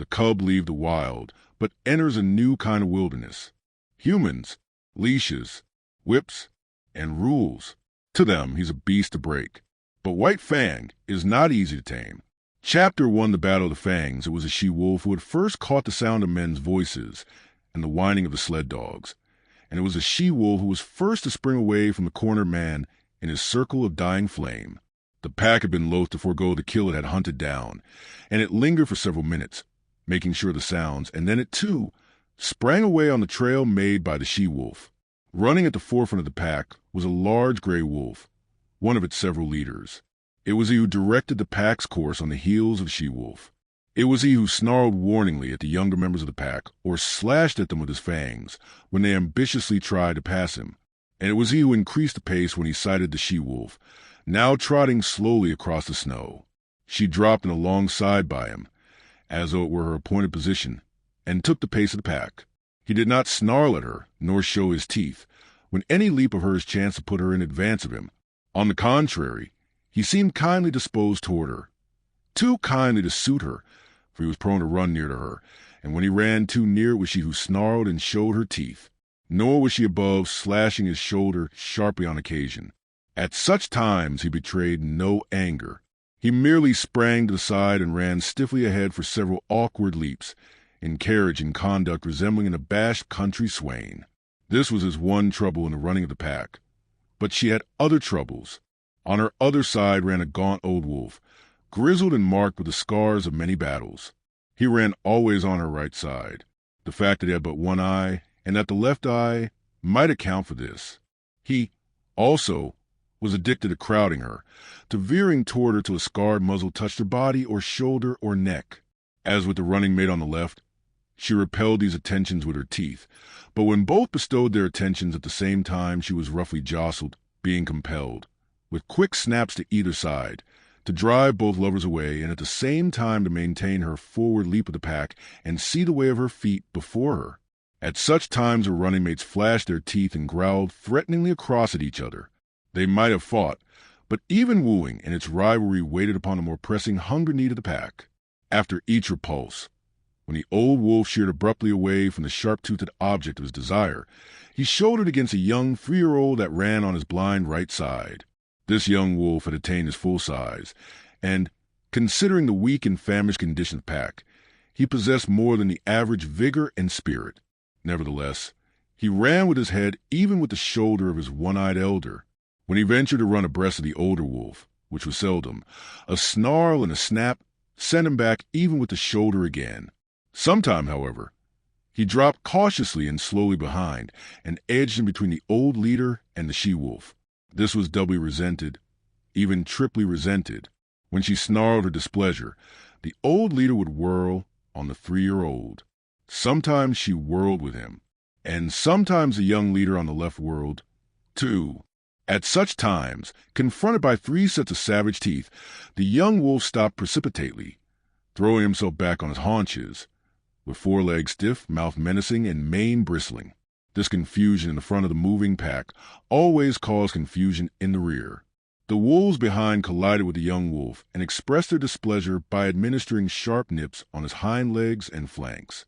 The cub leaves the wild, but enters a new kind of wilderness. Humans, leashes, whips, and rules. To them, he's a beast to break. But White Fang is not easy to tame. Chapter 1, The Battle of the Fangs. It was a she-wolf who had first caught the sound of men's voices and the whining of the sled dogs. And it was a she-wolf who was first to spring away from the cornered man in his circle of dying flame. The pack had been loath to forego the kill it had hunted down, and it lingered for several minutes, making sure of the sounds, and then it, too, sprang away on the trail made by the she-wolf. Running at the forefront of the pack was a large gray wolf, one of its several leaders. It was he who directed the pack's course on the heels of the she-wolf. It was he who snarled warningly at the younger members of the pack or slashed at them with his fangs when they ambitiously tried to pass him. And it was he who increased the pace when he sighted the she-wolf, now trotting slowly across the snow. She dropped in alongside by him, as though it were her appointed position, and took the pace of the pack. He did not snarl at her, nor show his teeth, when any leap of hers chanced to put her in advance of him. On the contrary, he seemed kindly disposed toward her. Too kindly to suit her, for he was prone to run near to her, and when he ran too near it was she who snarled and showed her teeth. Nor was she above slashing his shoulder sharply on occasion. At such times he betrayed no anger. He merely sprang to the side and ran stiffly ahead for several awkward leaps, in carriage and conduct resembling an abashed country swain. This was his one trouble in the running of the pack. But she had other troubles. On her other side ran a gaunt old wolf, grizzled and marked with the scars of many battles. He ran always on her right side. The fact that he had but one eye, and that the left eye might account for this. He, also, was addicted to crowding her, to veering toward her till a scarred muzzle touched her body or shoulder or neck. As with the running mate on the left, she repelled these attentions with her teeth, but when both bestowed their attentions at the same time she was roughly jostled, being compelled, with quick snaps to either side, to drive both lovers away and at the same time to maintain her forward leap of the pack and see the way of her feet before her. At such times her running mates flashed their teeth and growled threateningly across at each other. They might have fought, but even wooing and its rivalry waited upon the more pressing hunger need of the pack. After each repulse, when the old wolf sheered abruptly away from the sharp-toothed object of his desire, he shouldered against a young 3-year-old that ran on his blind right side. This young wolf had attained his full size, and, considering the weak and famished condition of the pack, he possessed more than the average vigor and spirit. Nevertheless, he ran with his head even with the shoulder of his one-eyed elder. When he ventured to run abreast of the older wolf, which was seldom, a snarl and a snap sent him back even with the shoulder again. Sometime, however, he dropped cautiously and slowly behind, and edged in between the old leader and the she-wolf. This was doubly resented, even triply resented. When she snarled her displeasure, the old leader would whirl on the 3-year-old. Sometimes she whirled with him, and sometimes the young leader on the left whirled, too. At such times, confronted by 3 sets of savage teeth, the young wolf stopped precipitately, throwing himself back on his haunches, with forelegs stiff, mouth menacing, and mane bristling. This confusion in the front of the moving pack always caused confusion in the rear. The wolves behind collided with the young wolf and expressed their displeasure by administering sharp nips on his hind legs and flanks.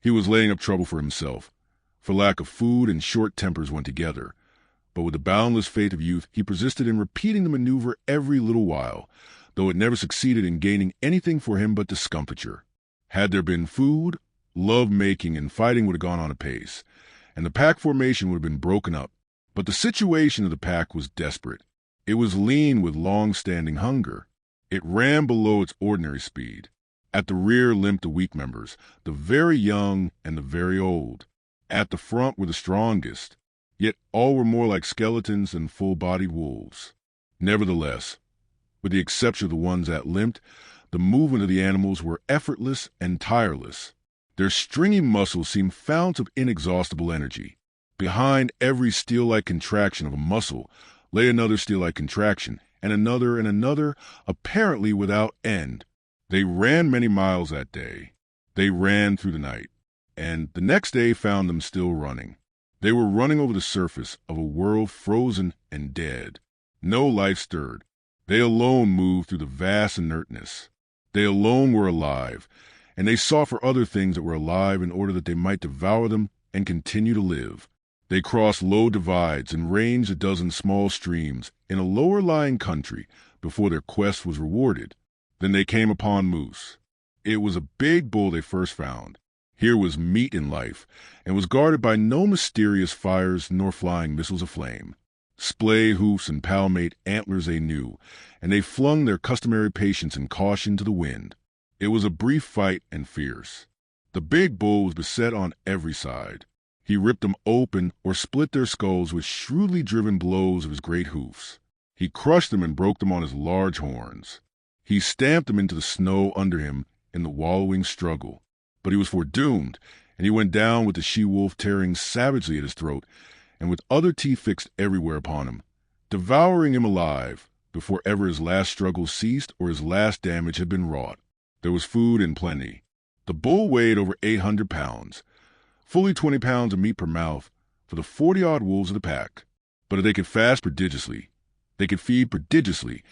He was laying up trouble for himself, for lack of food and short tempers went together. But with the boundless faith of youth, he persisted in repeating the maneuver every little while, though it never succeeded in gaining anything for him but discomfiture. Had there been food, love-making and fighting would have gone on apace, and the pack formation would have been broken up. But the situation of the pack was desperate. It was lean with long-standing hunger. It ran below its ordinary speed. At the rear limped the weak members, the very young and the very old. At the front were the strongest, yet all were more like skeletons than full-bodied wolves. Nevertheless, with the exception of the ones that limped, the movement of the animals were effortless and tireless. Their stringy muscles seemed fountains of inexhaustible energy. Behind every steel-like contraction of a muscle lay another steel-like contraction, and another, apparently without end. They ran many miles that day. They ran through the night, and the next day found them still running. They were running over the surface of a world frozen and dead. No life stirred. They alone moved through the vast inertness. They alone were alive, and they sought for other things that were alive in order that they might devour them and continue to live. They crossed low divides and ranged a dozen small streams in a lower-lying country before their quest was rewarded. Then they came upon moose. It was a big bull they first found. Here was meat in life, and was guarded by no mysterious fires nor flying missiles of flame. Splay hoofs and palmate antlers they knew, and they flung their customary patience and caution to the wind. It was a brief fight and fierce. The big bull was beset on every side. He ripped them open or split their skulls with shrewdly driven blows of his great hoofs. He crushed them and broke them on his large horns. He stamped them into the snow under him in the wallowing struggle. But he was foredoomed, and he went down with the she-wolf tearing savagely at his throat, and with other teeth fixed everywhere upon him, devouring him alive before ever his last struggle ceased or his last damage had been wrought. There was food in plenty. The bull weighed over 800 pounds, fully 20 pounds of meat per mouth for the 40-odd wolves of the pack. But they could fast prodigiously. They could feed prodigiously,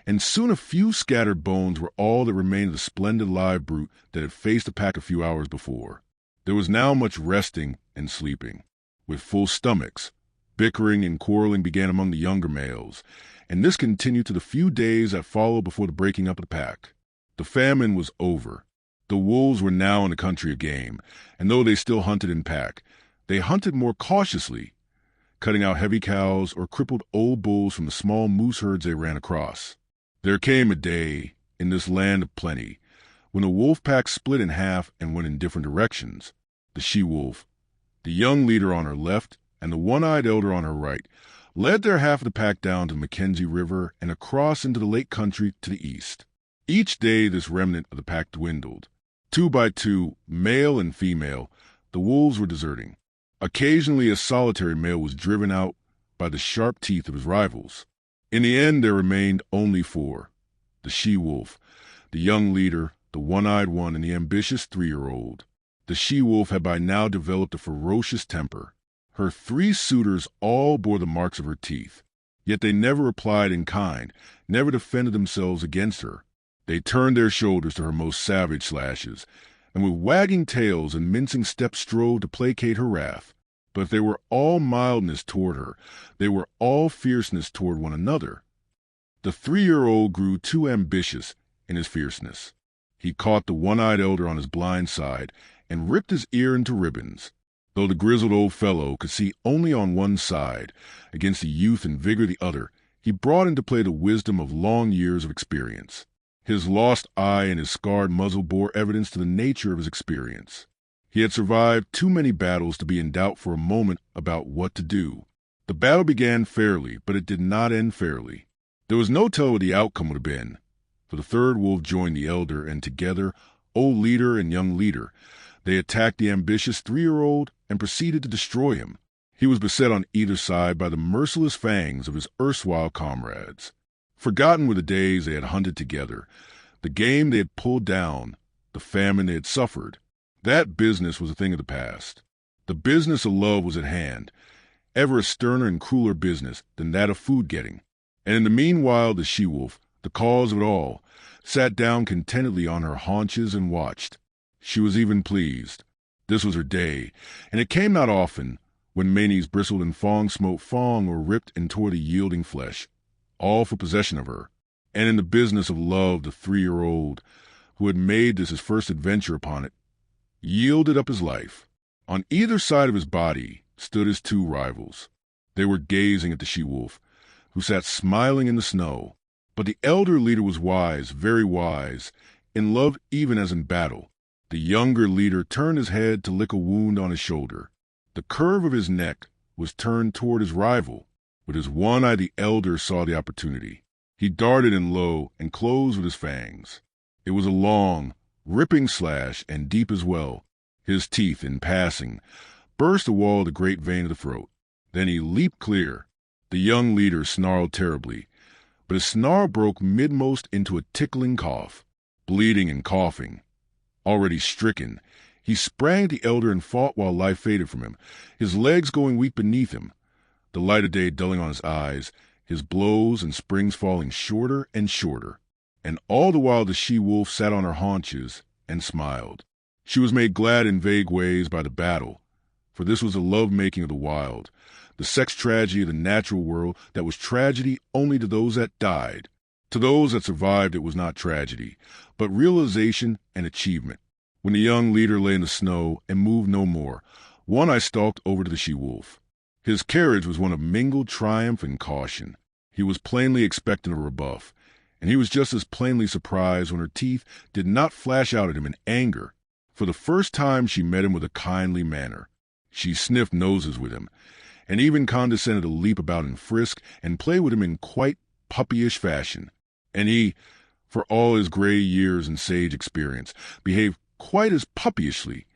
and soon a few scattered bones were all that remained of the splendid live brute that had faced the pack a few hours before. There was now much resting and sleeping. With full stomachs, bickering and quarreling began among the younger males, and this continued to the few days that followed before the breaking up of the pack. The famine was over. The wolves were now in the country of game, and though they still hunted in pack, they hunted more cautiously, cutting out heavy cows or crippled old bulls from the small moose herds they ran across. There came a day, in this land of plenty, when the wolf pack split in half and went in different directions. The she-wolf, the young leader on her left and the one-eyed elder on her right, led their half of the pack down to the Mackenzie River and across into the lake country to the east. Each day this remnant of the pack dwindled. 2 by 2, male and female, the wolves were deserting. Occasionally a solitary male was driven out by the sharp teeth of his rivals. In the end there remained only 4. The she-wolf, the young leader, the one-eyed one, and the ambitious 3-year-old. The she-wolf had by now developed a ferocious temper. Her 3 suitors all bore the marks of her teeth, yet they never replied in kind, never defended themselves against her. They turned their shoulders to her most savage slashes, and with wagging tails and mincing steps strove to placate her wrath. But they were all mildness toward her. They were all fierceness toward one another. The 3-year-old grew too ambitious in his fierceness. He caught the one-eyed elder on his blind side and ripped his ear into ribbons. Though the grizzled old fellow could see only on one side, against the youth and vigor of the other, he brought into play the wisdom of long years of experience. His lost eye and his scarred muzzle bore evidence to the nature of his experience. He had survived too many battles to be in doubt for a moment about what to do. The battle began fairly, but it did not end fairly. There was no telling what the outcome would have been, for the third wolf joined the elder, and together, old leader and young leader, they attacked the ambitious 3-year-old and proceeded to destroy him. He was beset on either side by the merciless fangs of his erstwhile comrades. Forgotten were the days they had hunted together, the game they had pulled down, the famine they had suffered. That business was a thing of the past. The business of love was at hand, ever a sterner and crueler business than that of food-getting. And in the meanwhile the she-wolf, the cause of it all, sat down contentedly on her haunches and watched. She was even pleased. This was her day, and it came not often, when manes bristled and Fang smote Fang or ripped and tore the yielding flesh, all for possession of her. And in the business of love the 3-year-old, who had made this his first adventure upon it, yielded up his life. On either side of his body stood his 2 rivals. They were gazing at the she-wolf, who sat smiling in the snow. But the elder leader was wise, very wise, in love even as in battle. The younger leader turned his head to lick a wound on his shoulder. The curve of his neck was turned toward his rival. With his one eye the elder saw the opportunity. He darted in low and closed with his fangs. It was a long, ripping slash, and deep as well. His teeth, in passing, burst the wall of the great vein of the throat. Then he leaped clear. The young leader snarled terribly, but his snarl broke midmost into a tickling cough. Bleeding and coughing, already stricken, he sprang at the elder and fought while life faded from him, his legs going weak beneath him, the light of day dulling on his eyes, his blows and springs falling shorter and shorter. And all the while the she-wolf sat on her haunches and smiled. She was made glad in vague ways by the battle, for this was the love-making of the wild, the sex tragedy of the natural world that was tragedy only to those that died. To those that survived it was not tragedy, but realization and achievement. When the young leader lay in the snow and moved no more, One Eye stalked over to the she-wolf. His carriage was one of mingled triumph and caution. He was plainly expecting a rebuff, and he was just as plainly surprised when her teeth did not flash out at him in anger. For the first time she met him with a kindly manner. She sniffed noses with him, and even condescended to leap about and frisk and play with him in quite puppyish fashion. And he, for all his gray years and sage experience, behaved quite as puppyishly,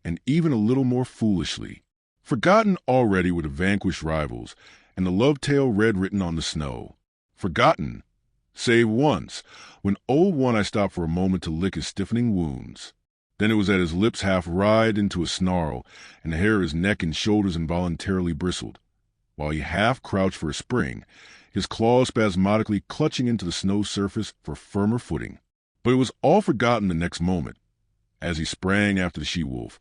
and even a little more foolishly. Forgotten already were the vanquished rivals, and the love tale red written on the snow. Forgotten, save once, when old One Eye stopped for a moment to lick his stiffening wounds. Then it was that his lips half writhed into a snarl, and the hair of his neck and shoulders involuntarily bristled, while he half crouched for a spring, his claws spasmodically clutching into the snow surface for firmer footing. But it was all forgotten the next moment, as he sprang after the she-wolf,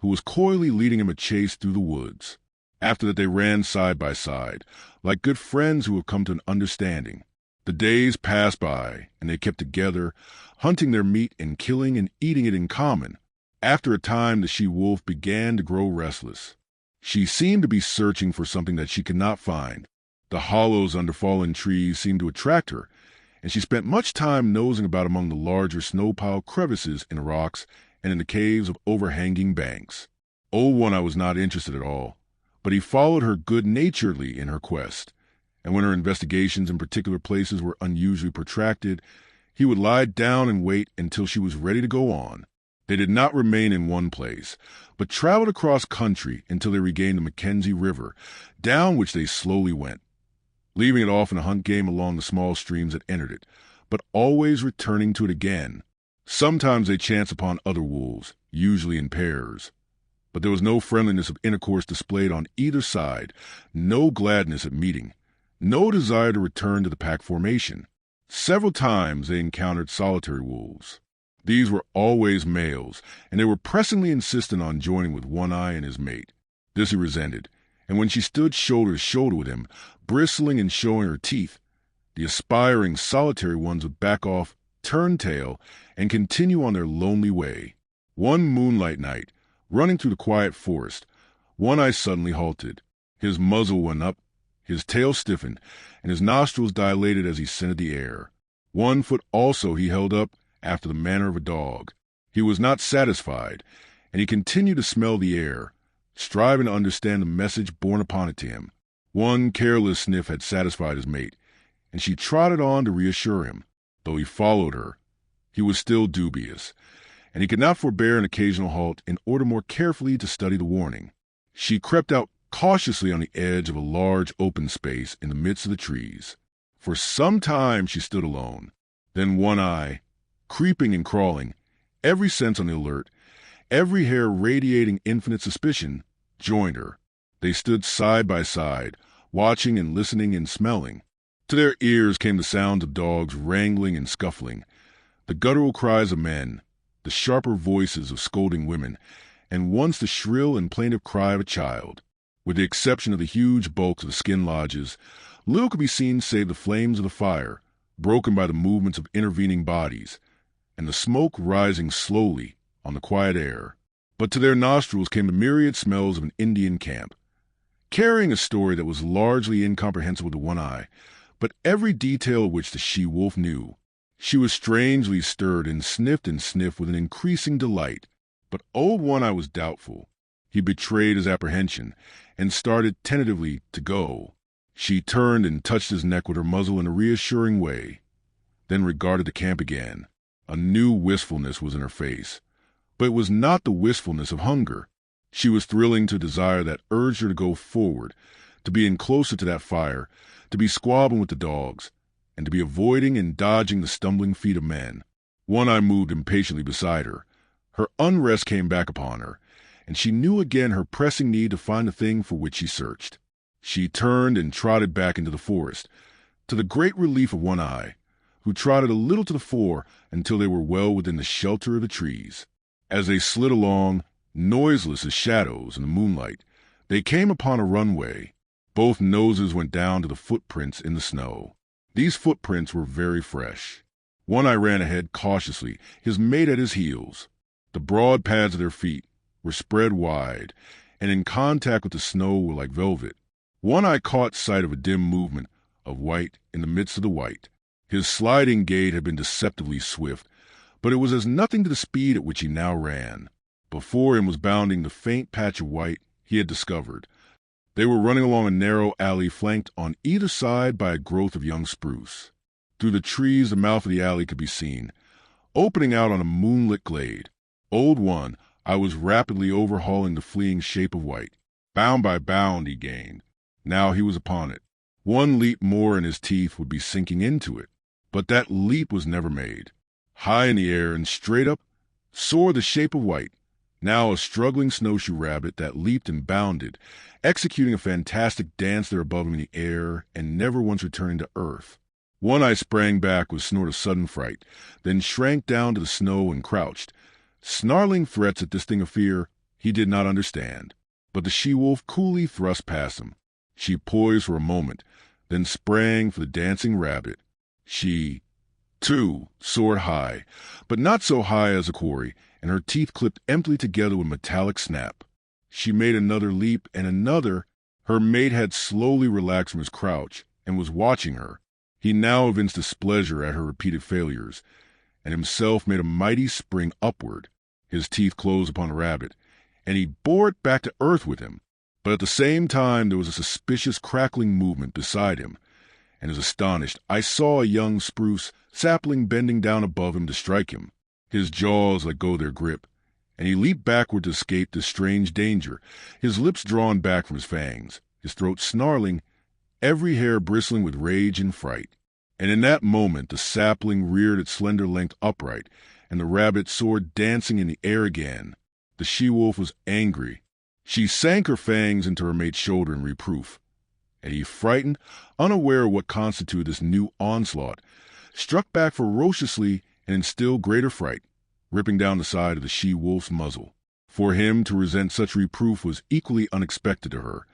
who was coyly leading him a chase through the woods. After that they ran side by side, like good friends who have come to an understanding. The days passed by, and they kept together, hunting their meat and killing and eating it in common. After a time, the she-wolf began to grow restless. She seemed to be searching for something that she could not find. The hollows under fallen trees seemed to attract her, and she spent much time nosing about among the larger snow-piled crevices in the rocks and in the caves of overhanging banks. Old One Eye was not interested at all, but he followed her good-naturedly in her quest. And when her investigations in particular places were unusually protracted, he would lie down and wait until she was ready to go on. They did not remain in one place, but traveled across country until they regained the Mackenzie River, down which they slowly went, leaving it off in a hunt game along the small streams that entered it, but always returning to it again. Sometimes they chanced upon other wolves, usually in pairs. But there was no friendliness of intercourse displayed on either side, no gladness at meeting, no desire to return to the pack formation. Several times they encountered solitary wolves. These were always males, and they were pressingly insistent on joining with One Eye and his mate. This he resented, and when she stood shoulder to shoulder with him, bristling and showing her teeth, the aspiring solitary ones would back off, turn tail, and continue on their lonely way. One moonlight night, running through the quiet forest, One Eye suddenly halted. His muzzle went up, his tail stiffened, and his nostrils dilated as he scented the air. One foot also he held up after the manner of a dog. He was not satisfied, and he continued to smell the air, striving to understand the message borne upon it to him. One careless sniff had satisfied his mate, and she trotted on to reassure him. Though he followed her, he was still dubious, and he could not forbear an occasional halt in order more carefully to study the warning. She crept out cautiously on the edge of a large open space in the midst of the trees. For some time she stood alone. Then One Eye, creeping and crawling, every sense on the alert, every hair radiating infinite suspicion, joined her. They stood side by side, watching and listening and smelling. To their ears came the sounds of dogs wrangling and scuffling, the guttural cries of men, the sharper voices of scolding women, and once the shrill and plaintive cry of a child. With the exception of the huge bulks of the skin lodges, little could be seen save the flames of the fire, broken by the movements of intervening bodies, and the smoke rising slowly on the quiet air. But to their nostrils came the myriad smells of an Indian camp, carrying a story that was largely incomprehensible to One Eye, but every detail of which the she-wolf knew. She was strangely stirred and sniffed with an increasing delight, but old One Eye was doubtful. He betrayed his apprehension, and started tentatively to go. She turned and touched his neck with her muzzle in a reassuring way, then regarded the camp again. A new wistfulness was in her face, but it was not the wistfulness of hunger. She was thrilling to desire that urged her to go forward, to be in closer to that fire, to be squabbling with the dogs, and to be avoiding and dodging the stumbling feet of men. One Eye moved impatiently beside her. Her unrest came back upon her, and she knew again her pressing need to find the thing for which she searched. She turned and trotted back into the forest, to the great relief of One Eye, who trotted a little to the fore until they were well within the shelter of the trees. As they slid along, noiseless as shadows in the moonlight, they came upon a runway. Both noses went down to the footprints in the snow. These footprints were very fresh. One Eye ran ahead cautiously, his mate at his heels. The broad pads of their feet were spread wide, and in contact with the snow were like velvet. One Eye caught sight of a dim movement of white in the midst of the white. His sliding gait had been deceptively swift, but it was as nothing to the speed at which he now ran. Before him was bounding the faint patch of white he had discovered. They were running along a narrow alley flanked on either side by a growth of young spruce. Through the trees the mouth of the alley could be seen, opening out on a moonlit glade. Old One Eye was rapidly overhauling the fleeing shape of white. Bound by bound he gained. Now he was upon it. One leap more and his teeth would be sinking into it. But that leap was never made. High in the air and straight up soared the shape of white, now a struggling snowshoe rabbit that leaped and bounded, executing a fantastic dance there above him in the air and never once returning to earth. One Eye sprang back with a snort of sudden fright, then shrank down to the snow and crouched, snarling threats at this thing of fear he did not understand. But the she-wolf coolly thrust past him. She poised for a moment, then sprang for the dancing rabbit. She, too, soared high, but not so high as a quarry, and her teeth clipped emptily together with a metallic snap. She made another leap and another. Her mate had slowly relaxed from his crouch and was watching her. He now evinced displeasure at her repeated failures, and himself made a mighty spring upward. His teeth closed upon the rabbit, and he bore it back to earth with him. But at the same time there was a suspicious crackling movement beside him, and as astonished, I saw a young spruce sapling bending down above him to strike him. His jaws let go their grip, and he leaped backward to escape this strange danger, his lips drawn back from his fangs, his throat snarling, every hair bristling with rage and fright. And in that moment the sapling reared its slender length upright, and the rabbit soared dancing in the air again. The she-wolf was angry. She sank her fangs into her mate's shoulder in reproof, and he, frightened, unaware of what constituted this new onslaught, struck back ferociously and in still greater fright, ripping down the side of the she-wolf's muzzle. For him to resent such reproof was equally unexpected to her,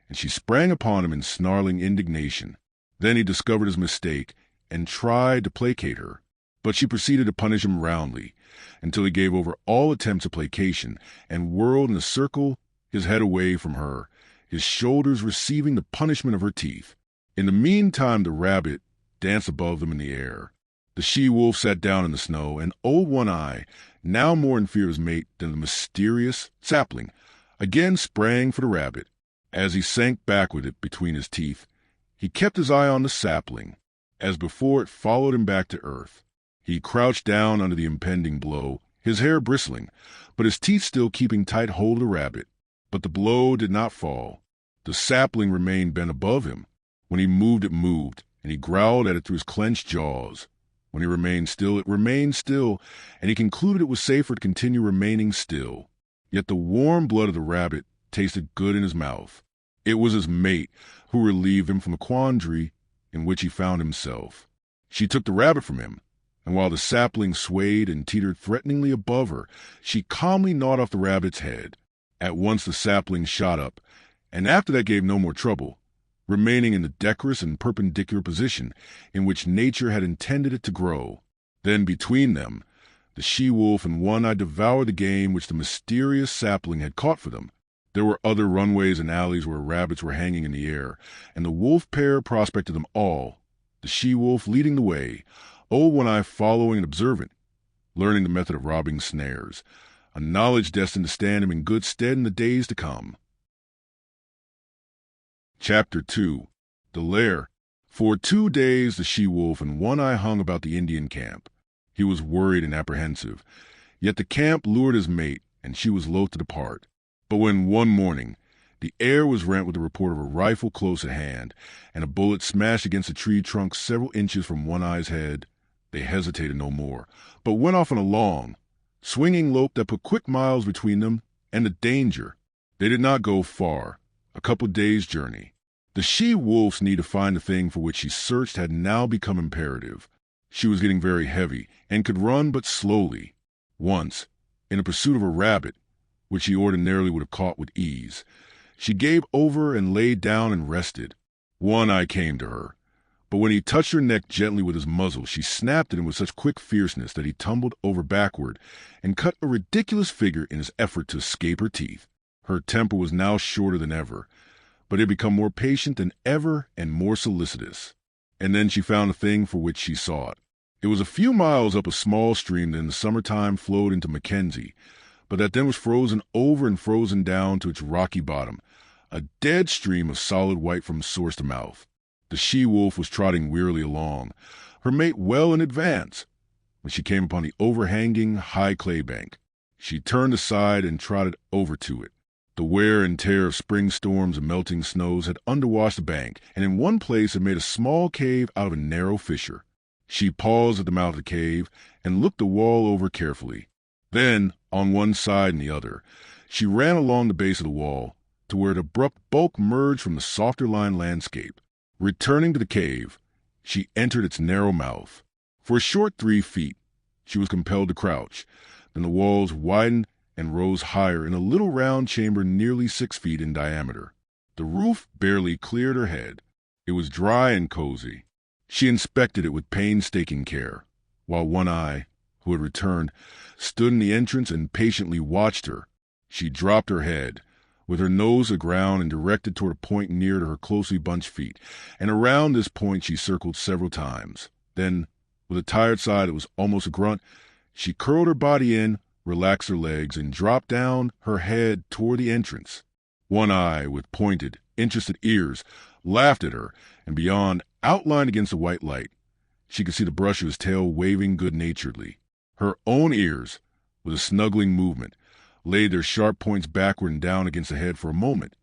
and she sprang upon him in snarling indignation. Then he discovered his mistake and tried to placate her, but she proceeded to punish him roundly, until he gave over all attempts at placation and whirled in a circle, his head away from her, his shoulders receiving the punishment of her teeth. In the meantime the rabbit danced above them in the air. The she-wolf sat down in the snow, and Old One Eye, now more in fear of his mate than the mysterious sapling, again sprang for the rabbit. As he sank back with it between his teeth, he kept his eye on the sapling. As before, it followed him back to earth. He crouched down under the impending blow, his hair bristling, but his teeth still keeping tight hold of the rabbit. But the blow did not fall. The sapling remained bent above him. When he moved, it moved, and he growled at it through his clenched jaws. When he remained still, it remained still, and he concluded it was safer to continue remaining still. Yet the warm blood of the rabbit tasted good in his mouth. It was his mate who relieved him from the quandary in which he found himself. She took the rabbit from him, and while the sapling swayed and teetered threateningly above her, she calmly gnawed off the rabbit's head. At once the sapling shot up, and after that gave no more trouble, remaining in the decorous and perpendicular position in which nature had intended it to grow. Then between them, the she-wolf and One Eye devoured the game which the mysterious sapling had caught for them. There were other runways and alleys where rabbits were hanging in the air, and the wolf pair prospected them all, the she-wolf leading the way, Old One Eye following and observant, learning the method of robbing snares, a knowledge destined to stand him in good stead in the days to come. Chapter 2. The Lair. For 2 days the she-wolf and One Eye hung about the Indian camp. He was worried and apprehensive, yet the camp lured his mate, and she was loath to depart. But when one morning the air was rent with the report of a rifle close at hand, and a bullet smashed against a tree trunk several inches from One Eye's head, they hesitated no more, but went off on a long, swinging lope that put quick miles between them and the danger. They did not go far, a couple days' journey. The she-wolf's need to find the thing for which she searched had now become imperative. She was getting very heavy and could run but slowly. Once, in the pursuit of a rabbit, which she ordinarily would have caught with ease. She gave over and laid down and rested. One Eye came to her, but when he touched her neck gently with his muzzle, she snapped at him with such quick fierceness that he tumbled over backward and cut a ridiculous figure in his effort to escape her teeth. Her temper was now shorter than ever, but had become more patient than ever and more solicitous. And then she found the thing for which she sought. It was a few miles up a small stream that in the summertime flowed into Mackenzie, but that then was frozen over and frozen down to its rocky bottom, a dead stream of solid white from source to mouth. The she-wolf was trotting wearily along, her mate well in advance, when she came upon the overhanging high clay bank. She turned aside and trotted over to it. The wear and tear of spring storms and melting snows had underwashed the bank, and in one place had made a small cave out of a narrow fissure. She paused at the mouth of the cave and looked the wall over carefully. Then, on one side and the other, she ran along the base of the wall to where an abrupt bulk merged from the softer-lined landscape. Returning to the cave, she entered its narrow mouth. For a short 3 feet, she was compelled to crouch. Then the walls widened and rose higher in a little round chamber nearly 6 feet in diameter. The roof barely cleared her head. It was dry and cozy. She inspected it with painstaking care, while One Eye, who had returned, stood in the entrance and patiently watched her. She dropped her head, with her nose aground and directed toward a point near to her closely bunched feet, and around this point she circled several times. Then, with a tired sigh that was almost a grunt, she curled her body in, relaxed her legs, and dropped down her head toward the entrance. One Eye, with pointed, interested ears, laughed at her, and beyond, outlined against the white light, she could see the brush of his tail waving good-naturedly. Her own ears, with a snuggling movement, laid their sharp points backward and down against the head for a moment,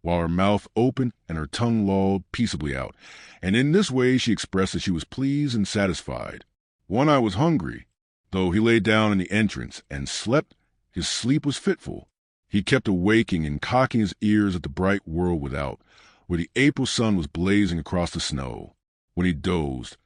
while her mouth opened and her tongue lolled peaceably out, and in this way she expressed that she was pleased and satisfied. One Eye was hungry. Though he lay down in the entrance and slept, his sleep was fitful. He kept awaking and cocking his ears at the bright world without, where the April sun was blazing across the snow. When he dozed,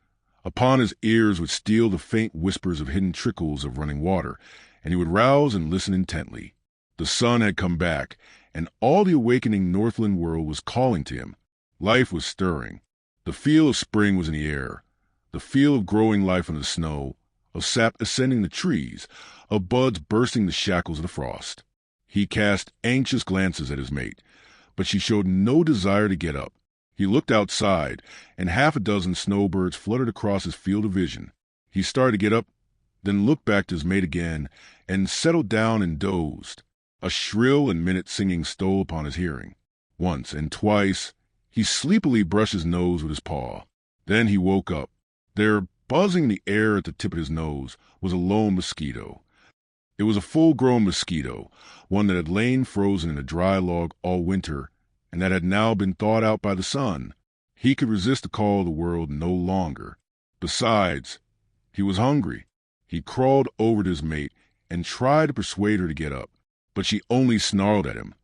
upon his ears would steal the faint whispers of hidden trickles of running water, and he would rouse and listen intently. The sun had come back, and all the awakening Northland world was calling to him. Life was stirring. The feel of spring was in the air, the feel of growing life in the snow, of sap ascending the trees, of buds bursting the shackles of the frost. He cast anxious glances at his mate, but she showed no desire to get up. He looked outside, and 6 snowbirds fluttered across his field of vision. He started to get up, then looked back to his mate again, and settled down and dozed. A shrill and minute singing stole upon his hearing. Once and twice, he sleepily brushed his nose with his paw. Then he woke up. There, buzzing in the air at the tip of his nose, was a lone mosquito. It was a full-grown mosquito, one that had lain frozen in a dry log all winter, and that had now been thawed out by the sun. He could resist the call of the world no longer. Besides, he was hungry. He crawled over to his mate and tried to persuade her to get up, but she only snarled at him,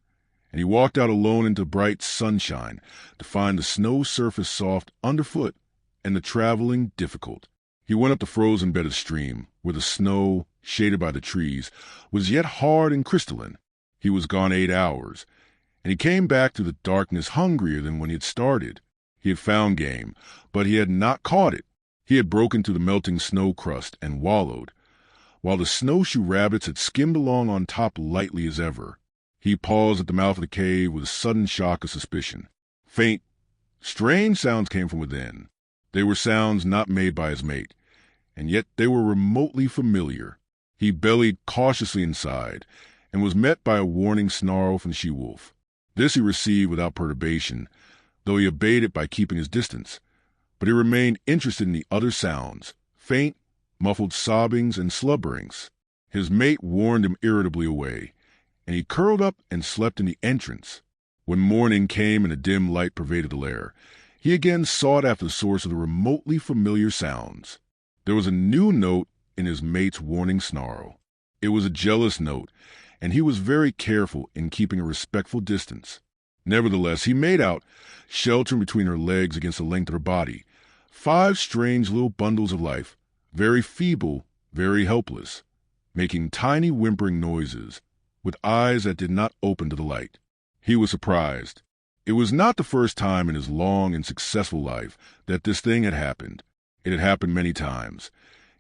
and he walked out alone into bright sunshine to find the snow surface soft underfoot and the traveling difficult. He went up the frozen bed of the stream, where the snow, shaded by the trees, was yet hard and crystalline. He was gone 8 hours, and he came back to the darkness hungrier than when he had started. He had found game, but he had not caught it. He had broken through the melting snow crust and wallowed, while the snowshoe rabbits had skimmed along on top lightly as ever. He paused at the mouth of the cave with a sudden shock of suspicion. Faint, strange sounds came from within. They were sounds not made by his mate, and yet they were remotely familiar. He bellied cautiously inside, and was met by a warning snarl from the she-wolf. This he received without perturbation, though he obeyed it by keeping his distance. But he remained interested in the other sounds, faint, muffled sobbings and slubberings. His mate warned him irritably away, and he curled up and slept in the entrance. When morning came and a dim light pervaded the lair, he again sought after the source of the remotely familiar sounds. There was a new note in his mate's warning snarl. It was a jealous note, and he was very careful in keeping a respectful distance. Nevertheless, he made out, sheltering between her legs against the length of her body, 5 strange little bundles of life, very feeble, very helpless. making tiny whimpering noises, with eyes that did not open to the light. He was surprised. It was not the first time in his long and successful life that this thing had happened. It had happened many times,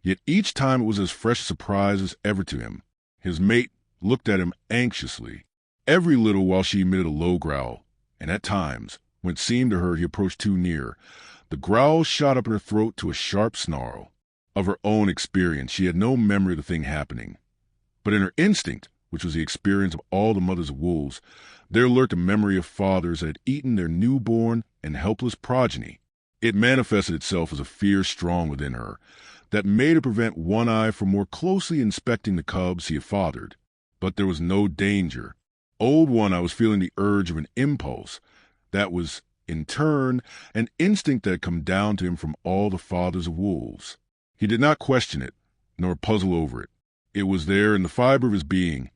yet each time it was as fresh a surprise as ever to him. His mate looked at him anxiously, every little while she emitted a low growl, and at times, when it seemed to her he approached too near, the growl shot up in her throat to a sharp snarl. Of her own experience, she had no memory of the thing happening. But in her instinct, which was the experience of all the mothers of wolves, there lurked a memory of fathers that had eaten their newborn and helpless progeny. It manifested itself as a fear strong within her that made her prevent One Eye from more closely inspecting the cubs he had fathered. But there was no danger. Old One Eye was feeling the urge of an impulse that was, in turn, an instinct that had come down to him from all the fathers of wolves. He did not question it, nor puzzle over it. It was there in the fiber of his being,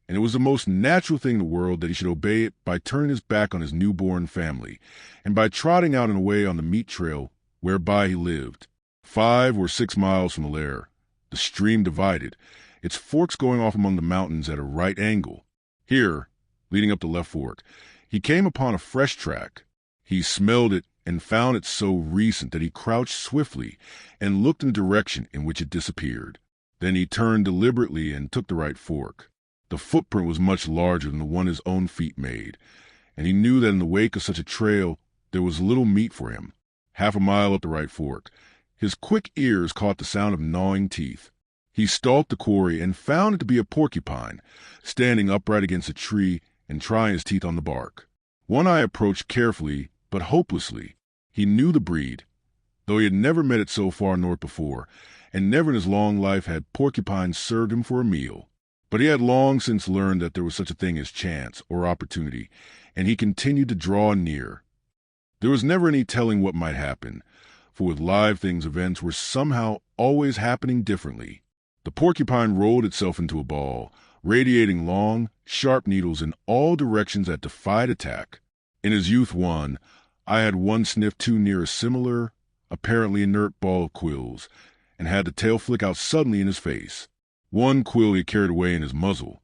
and it was the most natural thing in the world that he should obey it by turning his back on his newborn family, and by trotting out and away on the meat trail whereby he lived. 5 or 6 miles from the lair, the stream divided, its forks going off among the mountains at a right angle. Here, leading up the left fork, he came upon a fresh track. He smelled it and found it so recent that he crouched swiftly and looked in the direction in which it disappeared. Then he turned deliberately and took the right fork. The footprint was much larger than the one his own feet made, and he knew that in the wake of such a trail there was little meat for him. 1/2 mile up the right fork, his quick ears caught the sound of gnawing teeth. He stalked the quarry and found it to be a porcupine, standing upright against a tree and trying his teeth on the bark. One Eye approached carefully but hopelessly. He knew the breed, though he had never met it so far north before, and never in his long life had porcupine served him for a meal. But he had long since learned that there was such a thing as chance or opportunity, and he continued to draw near. There was never any telling what might happen, for with live things events were somehow always happening differently. The porcupine rolled itself into a ball, radiating long, sharp needles in all directions that defied attack. In his youth I had one sniffed too near a similar, apparently inert ball of quills, and had the tail flick out suddenly in his face. One quill he carried away in his muzzle,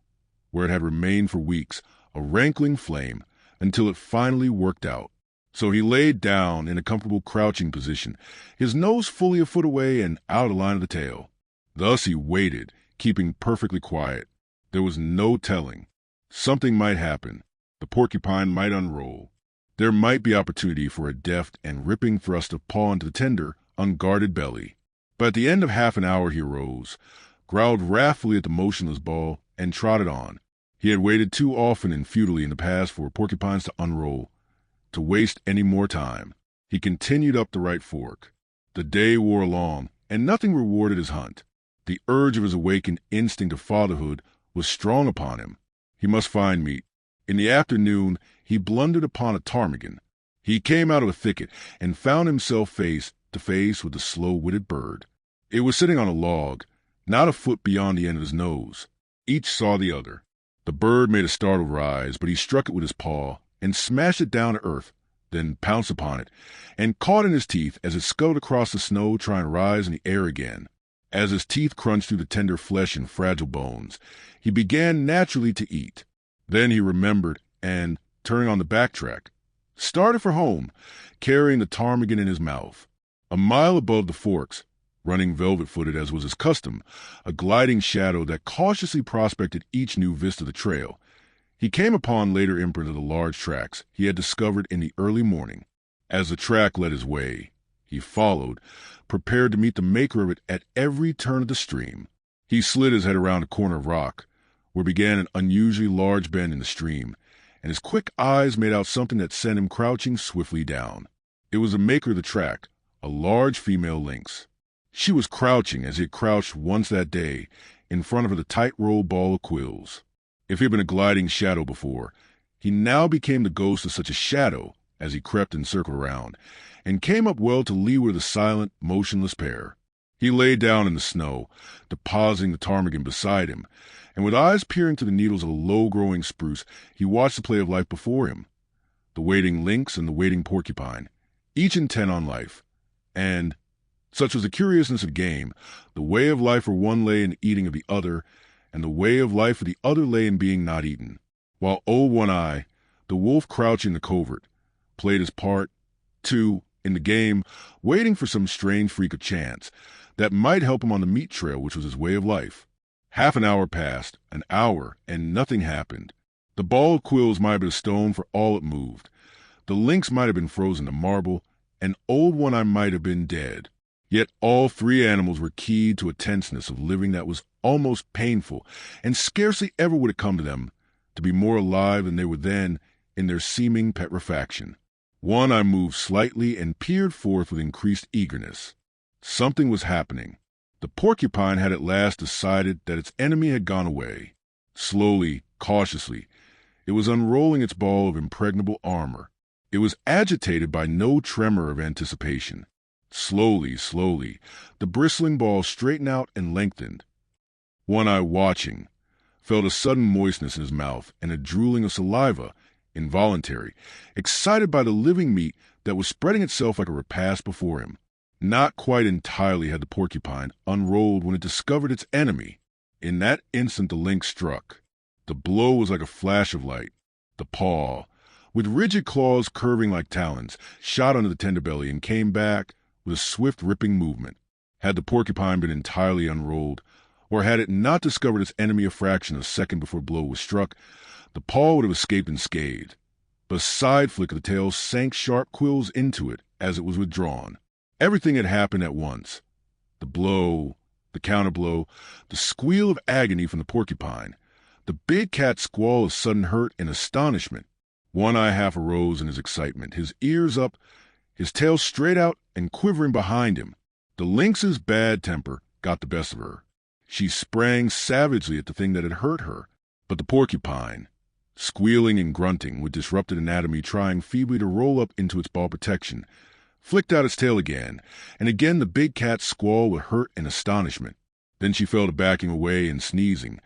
where it had remained for weeks, a rankling flame, until it finally worked out. So he laid down in a comfortable crouching position, his nose fully a foot away and out of line of the tail. Thus he waited, keeping perfectly quiet. There was no telling. Something might happen. The porcupine might unroll. There might be opportunity for a deft and ripping thrust of paw into the tender, unguarded belly. But at the end of 1/2 an hour he arose, growled wrathfully at the motionless ball, and trotted on. He had waited too often and futilely in the past for porcupines to unroll, to waste any more time. He continued up the right fork. The day wore along, and nothing rewarded his hunt. The urge of his awakened instinct of fatherhood was strong upon him. He must find meat. In the afternoon, he blundered upon a ptarmigan. He came out of a thicket and found himself face to face with the slow-witted bird. It was sitting on a log, not a foot beyond the end of his nose. Each saw the other. The bird made a startled rise, but he struck it with his paw and smashed it down to earth, then pounced upon it, and caught in his teeth as it scuttled across the snow trying to rise in the air again. As his teeth crunched through the tender flesh and fragile bones, he began naturally to eat. Then he remembered and, turning on the backtrack, started for home, carrying the ptarmigan in his mouth. A mile above the forks, running velvet-footed as was his custom, a gliding shadow that cautiously prospected each new vista of the trail, he came upon later imprint of the large tracks he had discovered in the early morning. As the track led his way, he followed, prepared to meet the maker of it at every turn of the stream. He slid his head around a corner of rock, where began an unusually large bend in the stream, and his quick eyes made out something that sent him crouching swiftly down. It was the maker of the track, a large female lynx. She was crouching as he had crouched once that day, in front of the tight-rolled ball of quills. If he had been a gliding shadow before, he now became the ghost of such a shadow as he crept and circled around, and came up well to leeward of the silent, motionless pair. He lay down in the snow, depositing the ptarmigan beside him, and with eyes peering through the needles of a low-growing spruce, he watched the play of life before him. The waiting lynx and the waiting porcupine, each intent on life, and Such was the curiousness of the game. The way of life for one lay in the eating of the other, and the way of life for the other lay in being not eaten. While Old One-Eye, the wolf crouching in the covert, played his part, too, in the game, waiting for some strange freak of chance that might help him on the meat trail, which was his way of life. Half an hour passed, an hour, and nothing happened. The ball of quills might have been a stone for all it moved. The lynx might have been frozen to marble, and Old One-Eye might have been dead. Yet all three animals were keyed to a tenseness of living that was almost painful, and scarcely ever would it come to them to be more alive than they were then in their seeming petrifaction. One-Eye moved slightly and peered forth with increased eagerness. Something was happening. The porcupine had at last decided that its enemy had gone away. Slowly, cautiously, it was unrolling its ball of impregnable armor. It was agitated by no tremor of anticipation. Slowly, slowly, the bristling ball straightened out and lengthened. One-Eye, watching, felt a sudden moistness in his mouth and a drooling of saliva, involuntary, excited by the living meat that was spreading itself like a repast before him. Not quite entirely had the porcupine unrolled when it discovered its enemy. In that instant the lynx struck. The blow was like a flash of light. The paw, with rigid claws curving like talons, shot under the tender belly and came back with a swift ripping movement. Had the porcupine been entirely unrolled, or had it not discovered its enemy a fraction of a second before the blow was struck, the paw would have escaped unscathed. But a side flick of the tail sank sharp quills into it as it was withdrawn. Everything had happened at once. The blow, the counterblow, the squeal of agony from the porcupine, the big cat's squall of sudden hurt and astonishment. One-Eye half arose in his excitement, his ears up, his tail straight out and quivering behind him. The lynx's bad temper got the best of her. She sprang savagely at the thing that had hurt her, but the porcupine, squealing and grunting with disrupted anatomy, trying feebly to roll up into its ball protection, flicked out its tail again, and again the big cat's squall with hurt and astonishment. Then she fell to backing away and sneezing,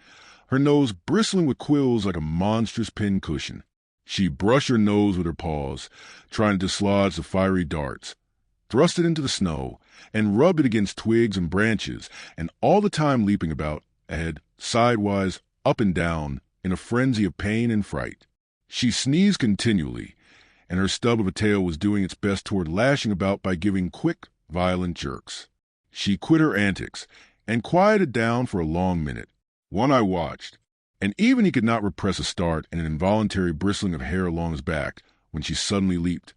her nose bristling with quills like a monstrous pin cushion. She brushed her nose with her paws, trying to dislodge the fiery darts, thrust it into the snow, and rubbed it against twigs and branches, and all the time leaping about, ahead, sidewise, up and down, in a frenzy of pain and fright. She sneezed continually, and her stub of a tail was doing its best toward lashing about by giving quick, violent jerks. She quit her antics, and quieted down for a long minute. One-Eye watched, and even he could not repress a start and an involuntary bristling of hair along his back when she suddenly leaped,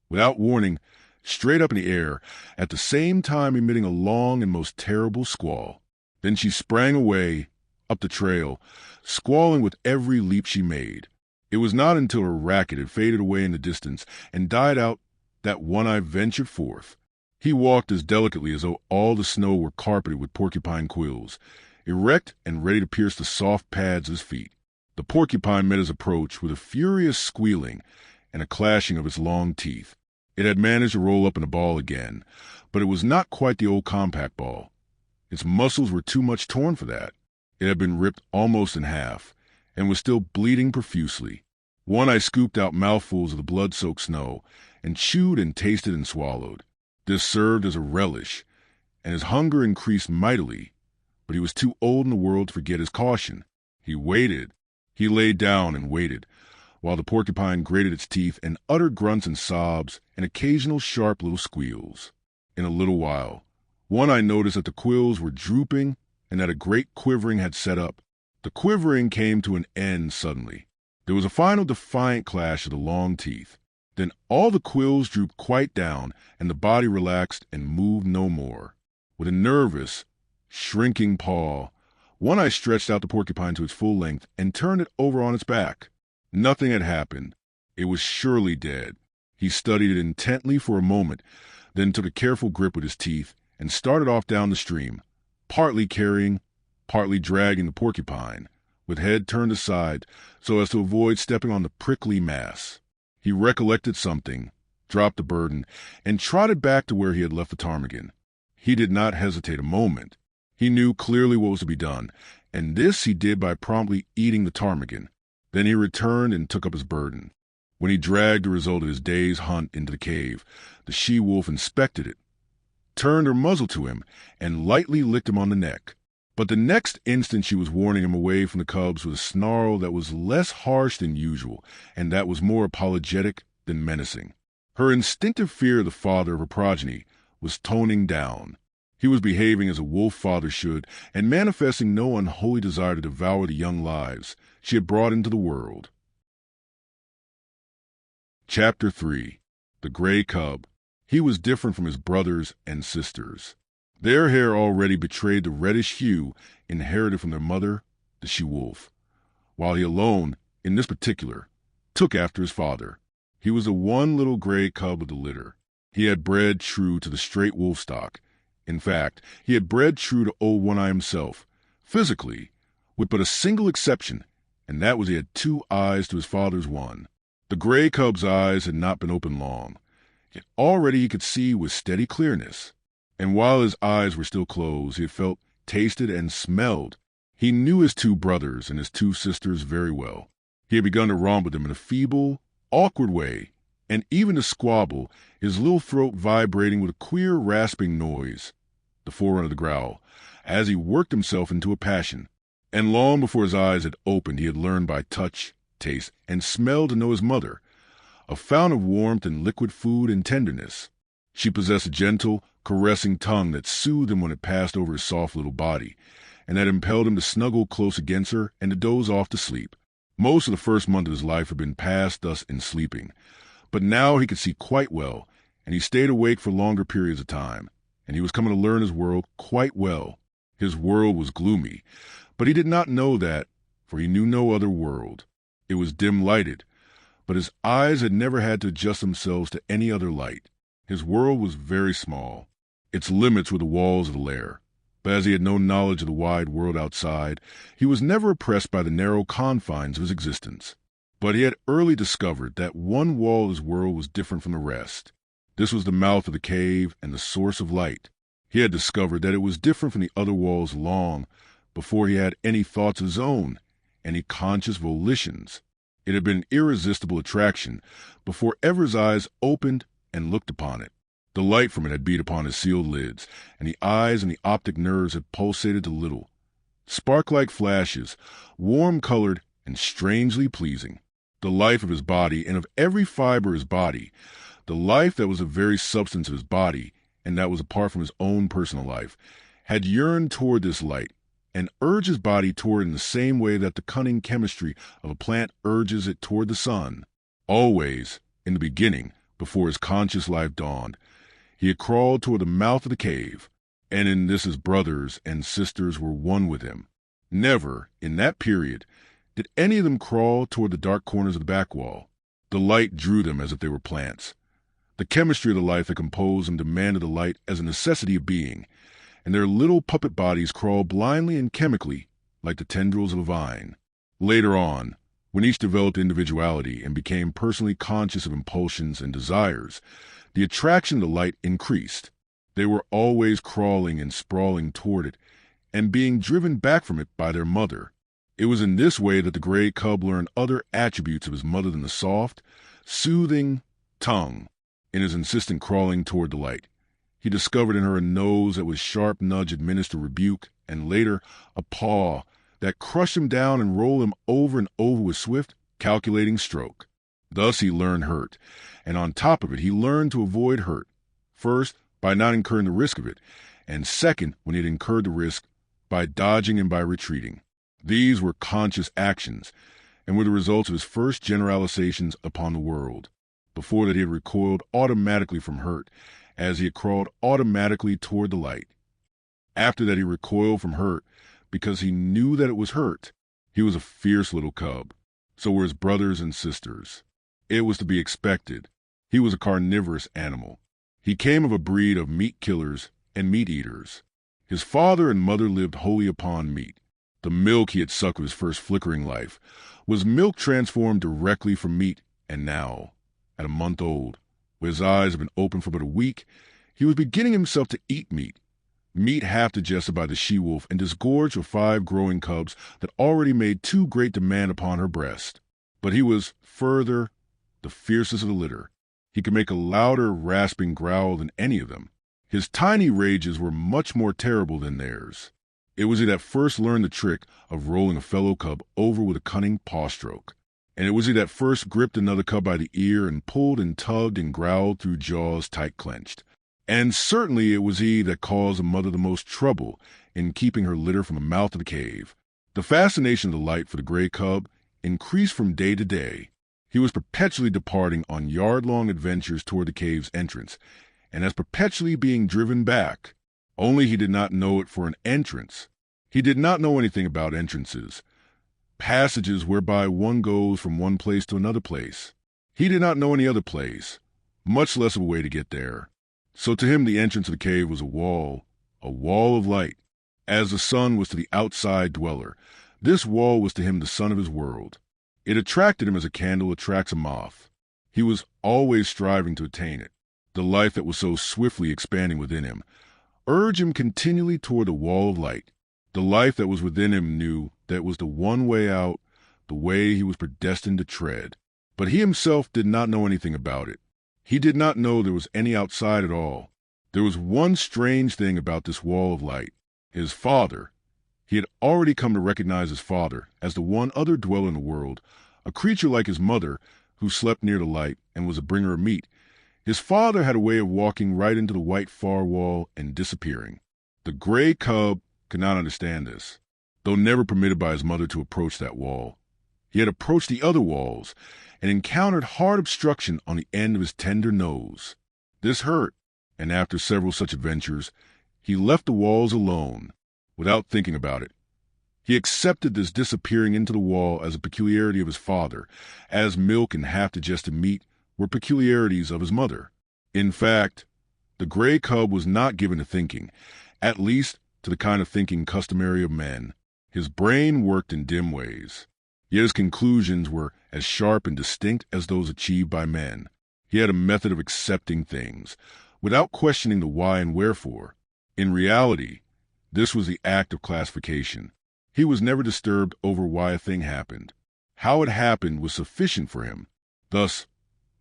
without warning, straight up in the air, at the same time emitting a long and most terrible squall. Then she sprang away, up the trail, squalling with every leap she made. It was not until her racket had faded away in the distance and died out that One-Eye ventured forth. He walked as delicately as though all the snow were carpeted with porcupine quills, erect and ready to pierce the soft pads of his feet. The porcupine met his approach with a furious squealing and a clashing of its long teeth. It had managed to roll up in a ball again, but it was not quite the old compact ball. Its muscles were too much torn for that. It had been ripped almost in half, and was still bleeding profusely. One-Eye scooped out mouthfuls of the blood-soaked snow, and chewed and tasted and swallowed. This served as a relish, and his hunger increased mightily, but he was too old in the world to forget his caution. He waited. He lay down and waited, while the porcupine grated its teeth and uttered grunts and sobs and occasional sharp little squeals. In a little while, One-Eye noticed that the quills were drooping and that a great quivering had set up. The quivering came to an end suddenly. There was a final defiant clash of the long teeth. Then all the quills drooped quite down, and the body relaxed and moved no more. With a nervous, shrinking paw, One-Eye stretched out the porcupine to its full length and turned it over on its back. Nothing had happened. It was surely dead. He studied it intently for a moment, then took a careful grip with his teeth and started off down the stream, partly carrying, partly dragging the porcupine, with head turned aside so as to avoid stepping on the prickly mass. He recollected something, dropped the burden, and trotted back to where he had left the ptarmigan. He did not hesitate a moment. He knew clearly what was to be done, and this he did by promptly eating the ptarmigan. Then he returned and took up his burden. When he dragged the result of his day's hunt into the cave, the she-wolf inspected it. turned her muzzle to him, and lightly licked him on the neck. But the next instant she was warning him away from the cubs with a snarl that was less harsh than usual, and that was more apologetic than menacing. Her instinctive fear of the father of her progeny was toning down. He was behaving as a wolf father should, and manifesting no unholy desire to devour the young lives she had brought into the world. Chapter 3. The Gray Cub. He was different from his brothers and sisters. Their hair already betrayed the reddish hue inherited from their mother, the she-wolf, while he alone, in this particular, took after his father. He was the one little gray cub of the litter. He had bred true to the straight wolf stock. In fact, he had bred true to old One-Eye himself, physically, with but a single exception, and that was he had 2 eyes to his father's 1. The gray cub's eyes had not been open long, yet already he could see with steady clearness. And while his eyes were still closed, he had felt, tasted, and smelled. He knew his 2 brothers and his 2 sisters very well. He had begun to romp with them in a feeble, awkward way, and even to squabble, his little throat vibrating with a queer rasping noise, the forerunner of the growl, as he worked himself into a passion. And long before his eyes had opened, he had learned by touch, taste, and smell to know his mother, a fount of warmth and liquid food and tenderness. She possessed a gentle, caressing tongue that soothed him when it passed over his soft little body, and that impelled him to snuggle close against her and to doze off to sleep. Most of the first month of his life had been passed thus in sleeping, but now he could see quite well, and he stayed awake for longer periods of time, and he was coming to learn his world quite well. His world was gloomy, but he did not know that, for he knew no other world. It was dim-lighted, but his eyes had never had to adjust themselves to any other light. His world was very small. Its limits were the walls of the lair. But as he had no knowledge of the wide world outside, he was never oppressed by the narrow confines of his existence. But he had early discovered that one wall of his world was different from the rest. This was the mouth of the cave and the source of light. He had discovered that it was different from the other walls long before he had any thoughts of his own, any conscious volitions. It had been an irresistible attraction before ever his eyes opened and looked upon it. The light from it had beat upon his sealed lids, and the eyes and the optic nerves had pulsated a little. Spark-like flashes, warm-colored and strangely pleasing. The life of his body and of every fiber of his body, the life that was the very substance of his body and that was apart from his own personal life, had yearned toward this light and urged his body toward it in the same way that the cunning chemistry of a plant urges it toward the sun. Always, in the beginning, before his conscious life dawned, he had crawled toward the mouth of the cave, and in this his brothers and sisters were one with him. Never, in that period, did any of them crawl toward the dark corners of the back wall. The light drew them as if they were plants. The chemistry of the life that composed them demanded the light as a necessity of being, and their little puppet bodies crawled blindly and chemically like the tendrils of a vine. Later on, when each developed individuality and became personally conscious of impulsions and desires, the attraction to the light increased. They were always crawling and sprawling toward it, and being driven back from it by their mother. It was in this way that the gray cub learned other attributes of his mother than the soft, soothing tongue. In his insistent crawling toward the light, he discovered in her a nose that with sharp nudge administered rebuke, and later a paw that crushed him down and rolled him over and over with swift, calculating stroke. Thus he learned hurt, and on top of it he learned to avoid hurt, first by not incurring the risk of it, and second, when he had incurred the risk, by dodging and by retreating. These were conscious actions, and were the results of his first generalizations upon the world. Before that he had recoiled automatically from hurt, as he had crawled automatically toward the light. After that he recoiled from hurt, because he knew that it was hurt. He was a fierce little cub. So were his brothers and sisters. It was to be expected. He was a carnivorous animal. He came of a breed of meat killers and meat eaters. His father and mother lived wholly upon meat. The milk he had sucked of his first flickering life was milk transformed directly from meat, and now, at a month old, when his eyes had been open for but a week, he was beginning himself to eat meat. Meat half digested by the she-wolf and disgorged of 5 growing cubs that already made too great demand upon her breast. But he was, further, the fiercest of the litter. He could make a louder, rasping growl than any of them. His tiny rages were much more terrible than theirs. It was he that first learned the trick of rolling a fellow cub over with a cunning paw stroke. And it was he that first gripped another cub by the ear and pulled and tugged and growled through jaws tight clenched. And certainly it was he that caused a mother the most trouble in keeping her litter from the mouth of the cave. The fascination of the light for the gray cub increased from day to day. He was perpetually departing on yard-long adventures toward the cave's entrance, and as perpetually being driven back. Only he did not know it for an entrance. He did not know anything about entrances, passages whereby one goes from one place to another place. He did not know any other place, much less of a way to get there. So to him the entrance of the cave was a wall of light. As the sun was to the outside dweller, this wall was to him the sun of his world. It attracted him as a candle attracts a moth. He was always striving to attain it. The life that was so swiftly expanding within him urged him continually toward the wall of light. The life that was within him knew that it was the one way out, the way he was predestined to tread. But he himself did not know anything about it. He did not know there was any outside at all. There was one strange thing about this wall of light. His father. He had already come to recognize his father as the one other dweller in the world, a creature like his mother who slept near the light and was a bringer of meat. His father had a way of walking right into the white far wall and disappearing. The gray cub could not understand this, though never permitted by his mother to approach that wall. He had approached the other walls and encountered hard obstruction on the end of his tender nose. This hurt, and after several such adventures, he left the walls alone, without thinking about it. He accepted this disappearing into the wall as a peculiarity of his father, as milk and half-digested meat were peculiarities of his mother. In fact, the gray cub was not given to thinking, at least to the kind of thinking customary of men. His brain worked in dim ways, yet his conclusions were as sharp and distinct as those achieved by men. He had a method of accepting things, without questioning the why and wherefore. In reality, this was the act of classification. He was never disturbed over why a thing happened. How it happened was sufficient for him. Thus,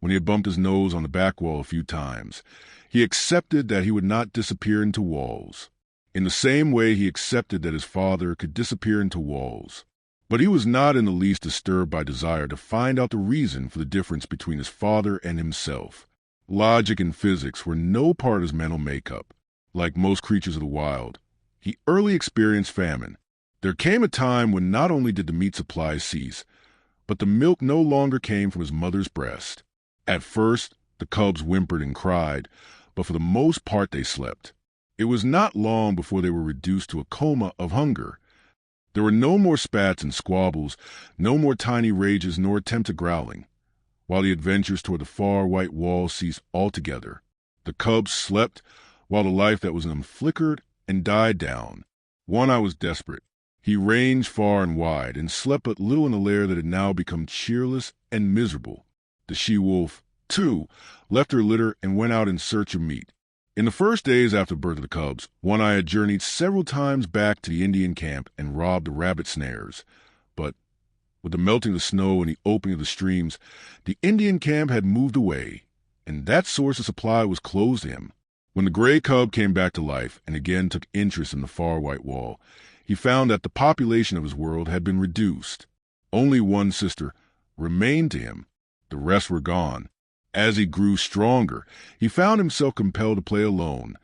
when he had bumped his nose on the back wall a few times, he accepted that he would not disappear into walls. In the same way he accepted that his father could disappear into walls. But he was not in the least disturbed by desire to find out the reason for the difference between his father and himself. Logic and physics were no part of his mental makeup. Like most creatures of the wild, he early experienced famine. There came a time when not only did the meat supply cease, but the milk no longer came from his mother's breast. At first, the cubs whimpered and cried, but for the most part they slept. It was not long before they were reduced to a coma of hunger. There were no more spats and squabbles, no more tiny rages nor attempts at growling. While the adventures toward the far white wall ceased altogether, the cubs slept while the life that was in them flickered and died down. One Eye was desperate. He ranged far and wide and slept but little in a lair that had now become cheerless and miserable. The she-wolf, too, left her litter and went out in search of meat. In the first days after the birth of the cubs, One Eye had journeyed several times back to the Indian camp and robbed the rabbit snares. But with the melting of the snow and the opening of the streams, the Indian camp had moved away, and that source of supply was closed to him. When the gray cub came back to life and again took interest in the far white wall, he found that the population of his world had been reduced. Only one sister remained to him. The rest were gone. As he grew stronger, he found himself compelled to play alone,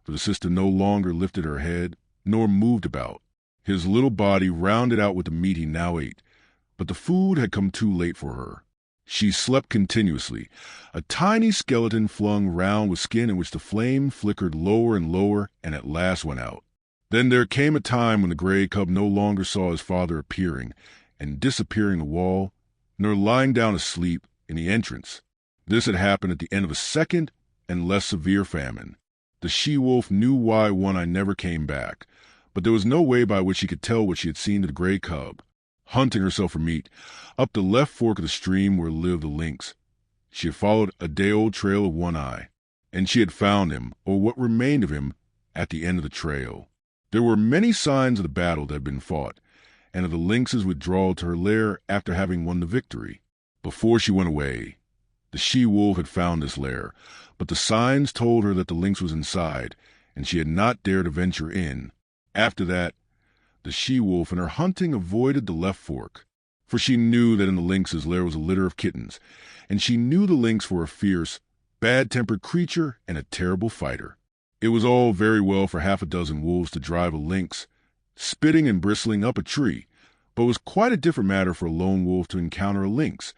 for the sister no longer lifted her head nor moved about. His little body rounded out with the meat he now ate, but the food had come too late for her. She slept continuously, a tiny skeleton flung round with skin in which the flame flickered lower and lower and at last went out. Then there came a time when the gray cub no longer saw his father appearing and disappearing in the wall, nor lying down asleep in the entrance. This had happened at the end of a second and less severe famine. The she-wolf knew why One Eye never came back, but there was no way by which she could tell what she had seen to the gray cub. Hunting herself for meat, up the left fork of the stream where lived the lynx, she had followed a day-old trail of One Eye, and she had found him, or what remained of him, at the end of the trail. There were many signs of the battle that had been fought, and of the lynx's withdrawal to her lair after having won the victory. Before she went away, The she-wolf had found this lair, but the signs told her that the lynx was inside, and she had not dared to venture in. After that, the she-wolf in her hunting avoided the left fork, for she knew that in the lynx's lair was a litter of kittens, and she knew the lynx for a fierce, bad-tempered creature and a terrible fighter. It was all very well for half a dozen wolves to drive a lynx, spitting and bristling, up a tree, but it was quite a different matter for a lone wolf to encounter a lynx,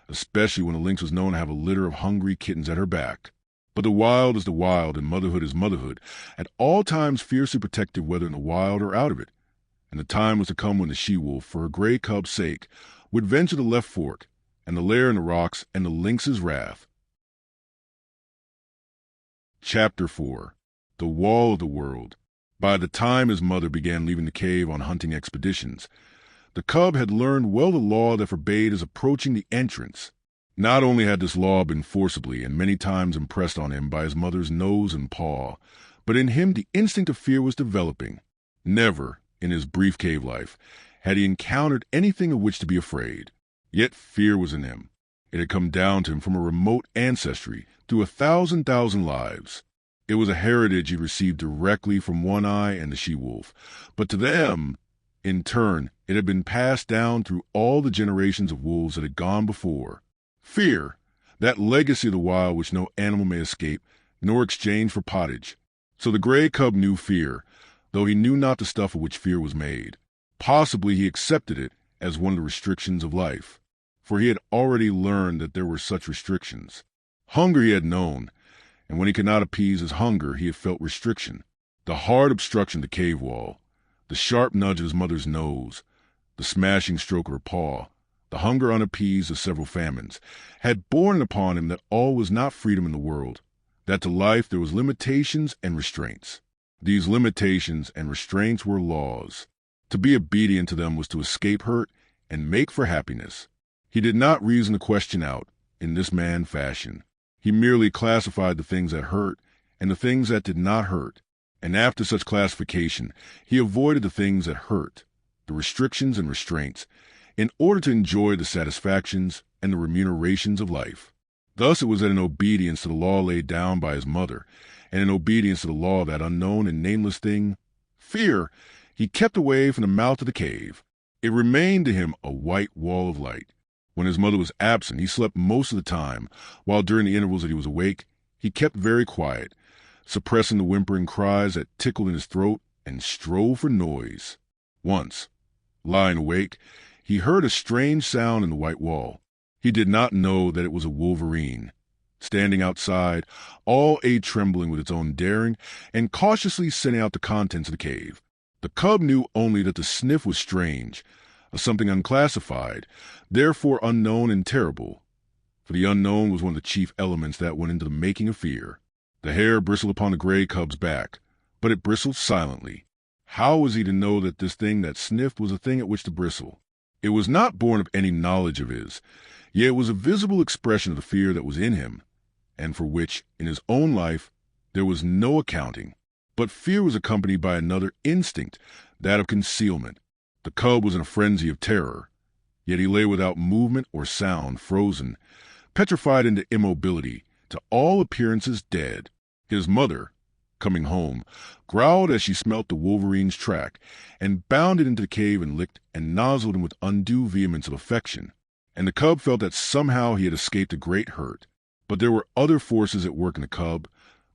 especially when a lynx was known to have a litter of hungry kittens at her back. But the wild is the wild, and motherhood is motherhood, at all times fiercely protective whether in the wild or out of it. And the time was to come when the she-wolf, for her gray cub's sake, would venture the left fork, and the lair in the rocks, and the lynx's wrath. Chapter 4. The Wall of the World. By the time his mother began leaving the cave on hunting expeditions, the cub had learned well the law that forbade his approaching the entrance. Not only had this law been forcibly and many times impressed on him by his mother's nose and paw, but in him the instinct of fear was developing. Never, in his brief cave life, had he encountered anything of which to be afraid. Yet fear was in him. It had come down to him from a remote ancestry through 1,000 lives. It was a heritage he received directly from One Eye and the she-wolf, but to them, in turn, it had been passed down through all the generations of wolves that had gone before. Fear, that legacy of the wild which no animal may escape, nor exchange for pottage. So the gray cub knew fear, though he knew not the stuff of which fear was made. Possibly he accepted it as one of the restrictions of life, for he had already learned that there were such restrictions. Hunger he had known, and when he could not appease his hunger, he had felt restriction. The hard obstruction of the cave wall, the sharp nudge of his mother's nose, the smashing stroke of her paw, the hunger unappeased of several famines, had borne upon him that all was not freedom in the world, that to life there was limitations and restraints. These limitations and restraints were laws. To be obedient to them was to escape hurt and make for happiness. He did not reason the question out in this man fashion. He merely classified the things that hurt and the things that did not hurt, and after such classification he avoided the things that hurt, the restrictions and restraints, in order to enjoy the satisfactions and the remunerations of life. Thus it was that in obedience to the law laid down by his mother, and in obedience to the law of that unknown and nameless thing, fear, he kept away from the mouth of the cave. It remained to him a white wall of light. When his mother was absent, he slept most of the time, while during the intervals that he was awake, he kept very quiet, suppressing the whimpering cries that tickled in his throat and strove for noise. Once, lying awake, he heard a strange sound in the white wall. He did not know that it was a wolverine, standing outside, all a-trembling with its own daring, and cautiously scenting out the contents of the cave. The cub knew only that the sniff was strange, a something unclassified, therefore unknown and terrible, for the unknown was one of the chief elements that went into the making of fear. The hair bristled upon the gray cub's back, but it bristled silently. How was he to know that this thing that sniffed was a thing at which to bristle? It was not born of any knowledge of his, yet it was a visible expression of the fear that was in him, and for which, in his own life, there was no accounting. But fear was accompanied by another instinct, that of concealment. The cub was in a frenzy of terror, yet he lay without movement or sound, frozen, petrified into immobility, to all appearances dead. His mother, coming home, growled as she smelt the wolverine's track, and bounded into the cave and licked and nozzled him with undue vehemence of affection. And the cub felt that somehow he had escaped a great hurt. But there were other forces at work in the cub,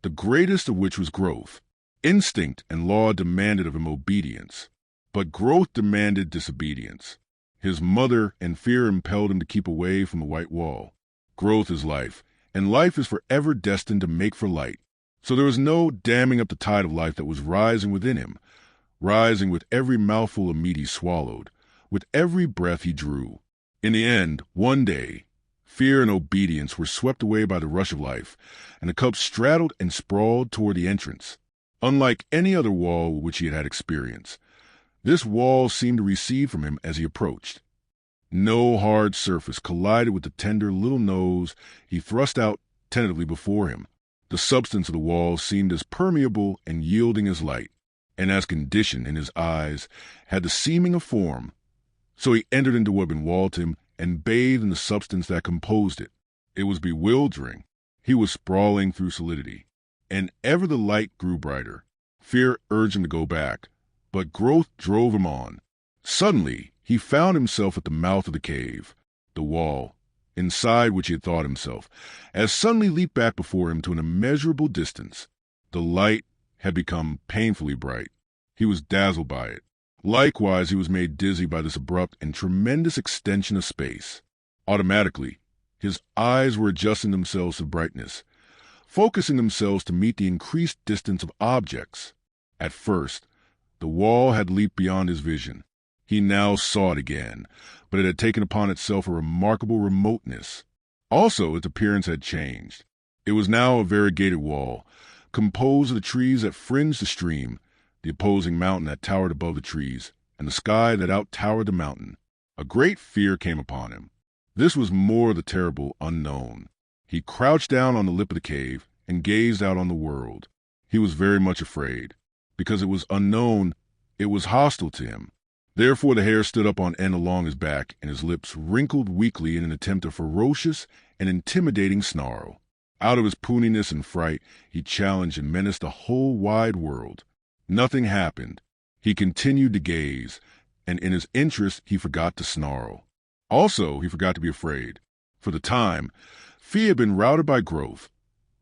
the greatest of which was growth. Instinct and law demanded of him obedience, but growth demanded disobedience. His mother and fear impelled him to keep away from the white wall. Growth is life, and life is forever destined to make for light. So there was no damming up the tide of life that was rising within him, rising with every mouthful of meat he swallowed, with every breath he drew. In the end, one day, fear and obedience were swept away by the rush of life, and the cub straddled and sprawled toward the entrance. Unlike any other wall which he had had experience, this wall seemed to recede from him as he approached. No hard surface collided with the tender little nose he thrust out tentatively before him. The substance of the wall seemed as permeable and yielding as light, and as conditioned in his eyes had the seeming of form. So he entered into what had been walled to him and bathed in the substance that composed it. It was bewildering. He was sprawling through solidity, and ever the light grew brighter. Fear urged him to go back, but growth drove him on. Suddenly, he found himself at the mouth of the cave. The wall, inside which he had thought himself, as suddenly leaped back before him to an immeasurable distance. The light had become painfully bright. He was dazzled by it. Likewise, he was made dizzy by this abrupt and tremendous extension of space. Automatically, his eyes were adjusting themselves to brightness, focusing themselves to meet the increased distance of objects. At first, the wall had leaped beyond his vision. He now saw it again, but it had taken upon itself a remarkable remoteness. Also, its appearance had changed. It was now a variegated wall, composed of the trees that fringed the stream, the opposing mountain that towered above the trees, and the sky that out-towered the mountain. A great fear came upon him. This was more the terrible unknown. He crouched down on the lip of the cave and gazed out on the world. He was very much afraid. Because it was unknown, it was hostile to him. Therefore the hair stood up on end along his back, and his lips wrinkled weakly in an attempt at ferocious and intimidating snarl. Out of his puniness and fright, he challenged and menaced the whole wide world. Nothing happened. He continued to gaze, and in his interest he forgot to snarl. Also, he forgot to be afraid. For the time, fear had been routed by growth,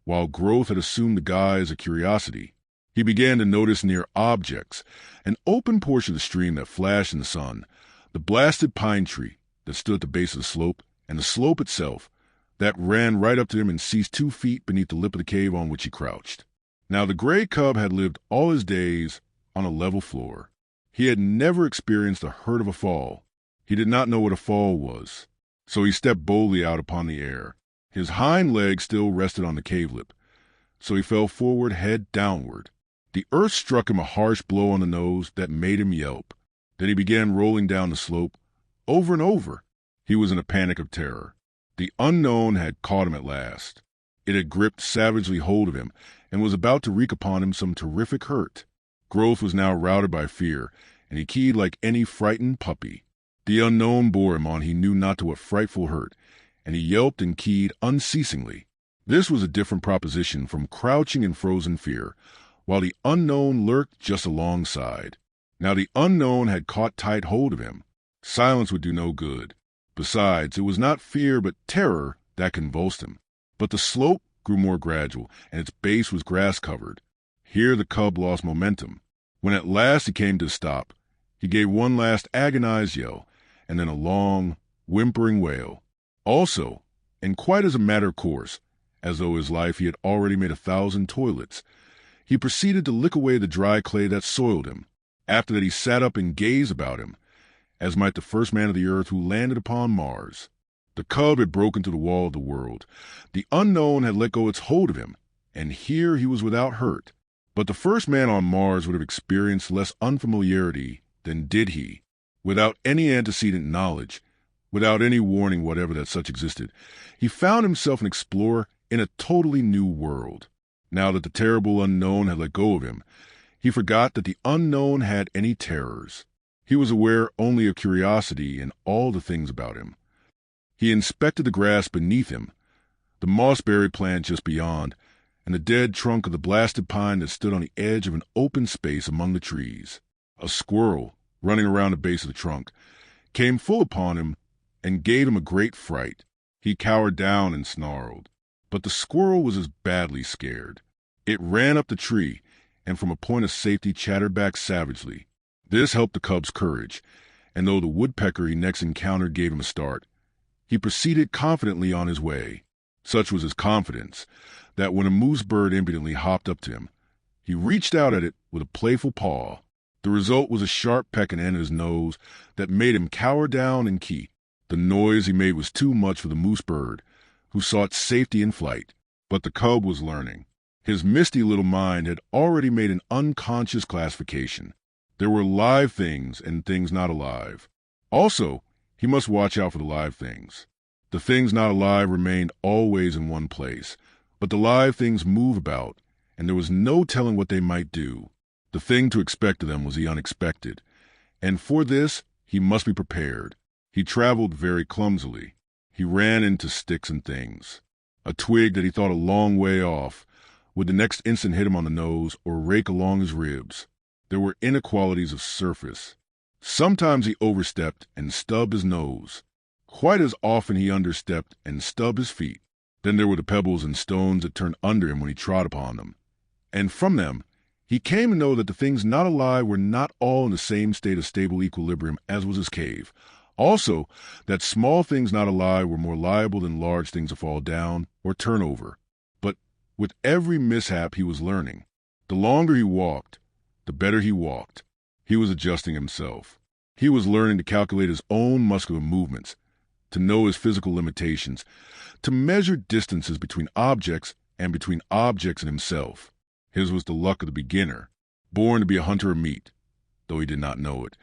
while growth had assumed the guise of curiosity. He began to notice near objects, an open portion of the stream that flashed in the sun, the blasted pine tree that stood at the base of the slope, and the slope itself that ran right up to him and ceased 2 feet beneath the lip of the cave on which he crouched. Now the gray cub had lived all his days on a level floor. He had never experienced the hurt of a fall. He did not know what a fall was, so he stepped boldly out upon the air. His hind leg still rested on the cave lip, so he fell forward head downward. The earth struck him a harsh blow on the nose that made him yelp. Then he began rolling down the slope, over and over. He was in a panic of terror. The unknown had caught him at last. It had gripped savagely hold of him and was about to wreak upon him some terrific hurt. Growth was now routed by fear, and he keyed like any frightened puppy. The unknown bore him on he knew not to what frightful hurt, and he yelped and keyed unceasingly. This was a different proposition from crouching in frozen fear, while the unknown lurked just alongside. Now the unknown had caught tight hold of him. Silence would do no good. Besides, it was not fear but terror that convulsed him. But the slope grew more gradual, and its base was grass-covered. Here the cub lost momentum. When at last he came to a stop, he gave one last agonized yell, and then a long, whimpering wail. Also, and quite as a matter of course, as though his life he had already made 1,000 toilets, he proceeded to lick away the dry clay that soiled him. After that he sat up and gazed about him, as might the first man of the earth who landed upon Mars. The cub had broken through the wall of the world. The unknown had let go its hold of him, and here he was without hurt. But the first man on Mars would have experienced less unfamiliarity than did he. Without any antecedent knowledge, without any warning whatever that such existed, he found himself an explorer in a totally new world. Now that the terrible unknown had let go of him, he forgot that the unknown had any terrors. He was aware only of curiosity and all the things about him. He inspected the grass beneath him, the mossberry plant just beyond, and the dead trunk of the blasted pine that stood on the edge of an open space among the trees. A squirrel, running around the base of the trunk, came full upon him and gave him a great fright. He cowered down and snarled. But the squirrel was as badly scared. It ran up the tree, and from a point of safety chattered back savagely. This helped the cub's courage, and though the woodpecker he next encountered gave him a start, he proceeded confidently on his way. Such was his confidence, that when a moose bird impudently hopped up to him, he reached out at it with a playful paw. The result was a sharp peck at the end of his nose that made him cower down and key. The noise he made was too much for the moose bird, who sought safety in flight. But the cub was learning. His misty little mind had already made an unconscious classification. There were live things and things not alive. Also, he must watch out for the live things. The things not alive remained always in one place, but the live things moved about, and there was no telling what they might do. The thing to expect of them was the unexpected, and for this he must be prepared. He traveled very clumsily. He ran into sticks and things. A twig that he thought a long way off would the next instant hit him on the nose or rake along his ribs. There were inequalities of surface. Sometimes he overstepped and stubbed his nose. Quite as often he understepped and stubbed his feet. Then there were the pebbles and stones that turned under him when he trod upon them. And from them, he came to know that the things not alive were not all in the same state of stable equilibrium as was his cave. Also, that small things not alive were more liable than large things to fall down or turn over. But with every mishap he was learning. The longer he walked, the better he walked. He was adjusting himself. He was learning to calculate his own muscular movements, to know his physical limitations, to measure distances between objects and between objects and himself. His was the luck of the beginner, born to be a hunter of meat, though he did not know it.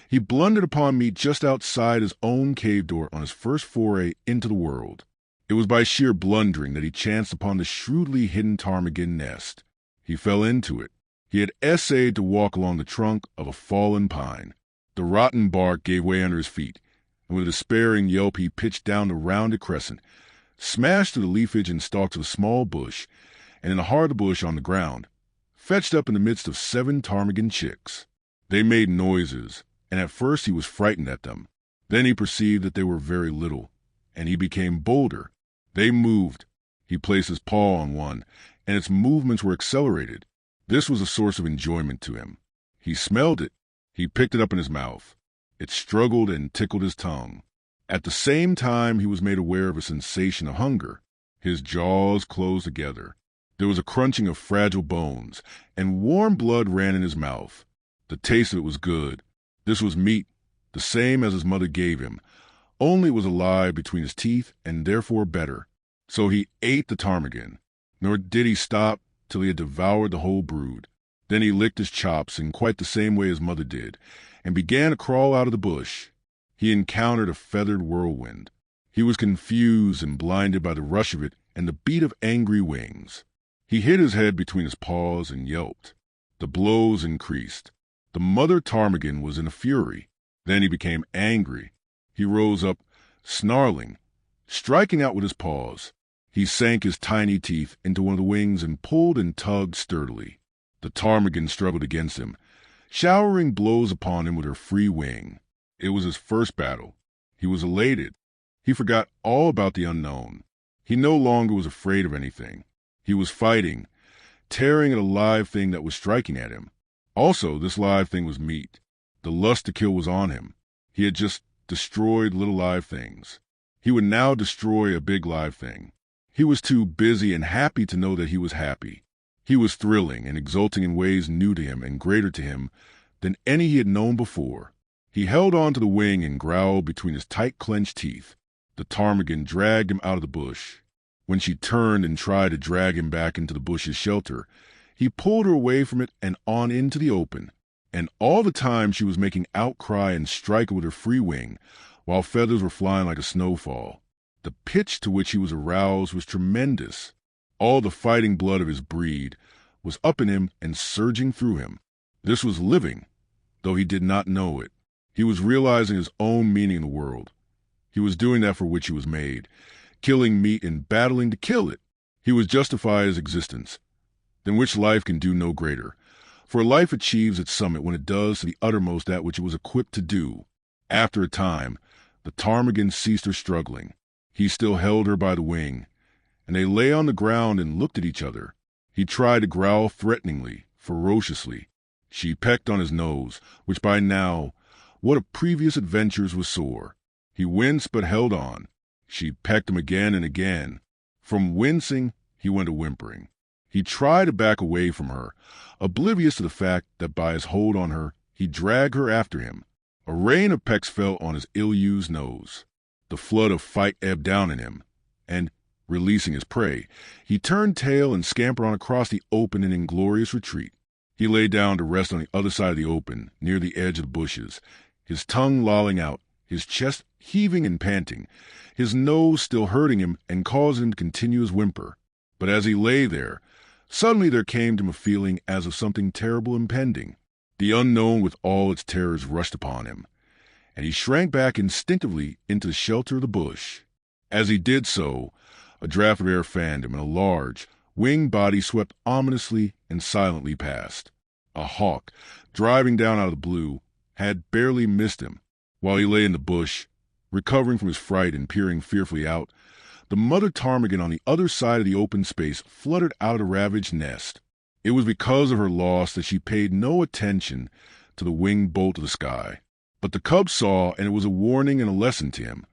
He blundered upon meat just outside his own cave door on his first foray into the world. It was by sheer blundering that he chanced upon the shrewdly hidden ptarmigan nest. He fell into it. He had essayed to walk along the trunk of a fallen pine. The rotten bark gave way under his feet, and with a despairing yelp he pitched down the rounded crescent, smashed through the leafage and stalks of a small bush, and in the heart of the bush on the ground, fetched up in the midst of 7 ptarmigan chicks. They made noises, and at first he was frightened at them. Then he perceived that they were very little, and he became bolder. They moved. He placed his paw on one, and its movements were accelerated. This was a source of enjoyment to him. He smelled it. He picked it up in his mouth. It struggled and tickled his tongue. At the same time, he was made aware of a sensation of hunger. His jaws closed together. There was a crunching of fragile bones, and warm blood ran in his mouth. The taste of it was good. This was meat, the same as his mother gave him, only it was alive between his teeth and therefore better. So he ate the ptarmigan, nor did he stop till he had devoured the whole brood. Then he licked his chops in quite the same way his mother did, and began to crawl out of the bush. He encountered a feathered whirlwind. He was confused and blinded by the rush of it and the beat of angry wings. He hid his head between his paws and yelped. The blows increased. The mother ptarmigan was in a fury. Then he became angry. He rose up, snarling, striking out with his paws. He sank his tiny teeth into one of the wings and pulled and tugged sturdily. The ptarmigan struggled against him, showering blows upon him with her free wing. It was his first battle. He was elated. He forgot all about the unknown. He no longer was afraid of anything. He was fighting, tearing at a live thing that was striking at him. Also, this live thing was meat. The lust to kill was on him. He had just destroyed little live things. He would now destroy a big live thing. He was too busy and happy to know that he was happy. He was thrilling and exulting in ways new to him and greater to him than any he had known before. He held on to the wing and growled between his tight-clenched teeth. The ptarmigan dragged him out of the bush. When she turned and tried to drag him back into the bush's shelter, he pulled her away from it and on into the open. And all the time she was making outcry and striking with her free wing, while feathers were flying like a snowfall. The pitch to which he was aroused was tremendous. All the fighting blood of his breed was up in him and surging through him. This was living, though he did not know it. He was realizing his own meaning in the world. He was doing that for which he was made, killing meat and battling to kill it. He was justifying his existence, than which life can do no greater. For life achieves its summit when it does to the uttermost that which it was equipped to do. After a time, the ptarmigan ceased her struggling. He still held her by the wing, and they lay on the ground and looked at each other. He tried to growl threateningly, ferociously. She pecked on his nose, which by now, what of previous adventures, was sore. He winced but held on. She pecked him again and again. From wincing, he went to whimpering. He tried to back away from her, oblivious to the fact that by his hold on her, he dragged her after him. A rain of pecks fell on his ill-used nose. The flood of fight ebbed down in him, and, releasing his prey, he turned tail and scampered on across the open in inglorious retreat. He lay down to rest on the other side of the open, near the edge of the bushes, his tongue lolling out, his chest heaving and panting, his nose still hurting him and causing him to continue his whimper. But as he lay there, suddenly there came to him a feeling as of something terrible impending. The unknown with all its terrors rushed upon him, and he shrank back instinctively into the shelter of the bush. As he did so, a draft of air fanned him, and a large, winged body swept ominously and silently past. A hawk, driving down out of the blue, had barely missed him. While he lay in the bush, recovering from his fright and peering fearfully out, the mother ptarmigan on the other side of the open space fluttered out of the ravaged nest. It was because of her loss that she paid no attention to the winged bolt of the sky. But the cub saw, and it was a warning and a lesson to him.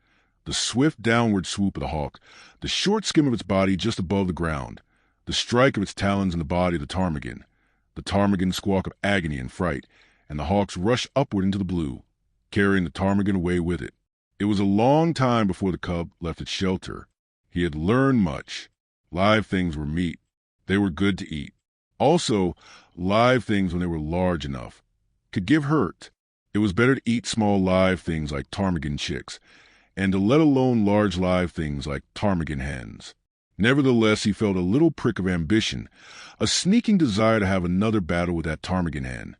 The swift downward swoop of the hawk, the short skim of its body just above the ground, the strike of its talons in the body of the ptarmigan's squawk of agony and fright, and the hawk's rush upward into the blue, carrying the ptarmigan away with it. It was a long time before the cub left its shelter. He had learned much. Live things were meat. They were good to eat. Also, live things, when they were large enough, could give hurt. It was better to eat small live things like ptarmigan chicks, and to let alone large live things like ptarmigan hens. Nevertheless, he felt a little prick of ambition, a sneaking desire to have another battle with that ptarmigan hen.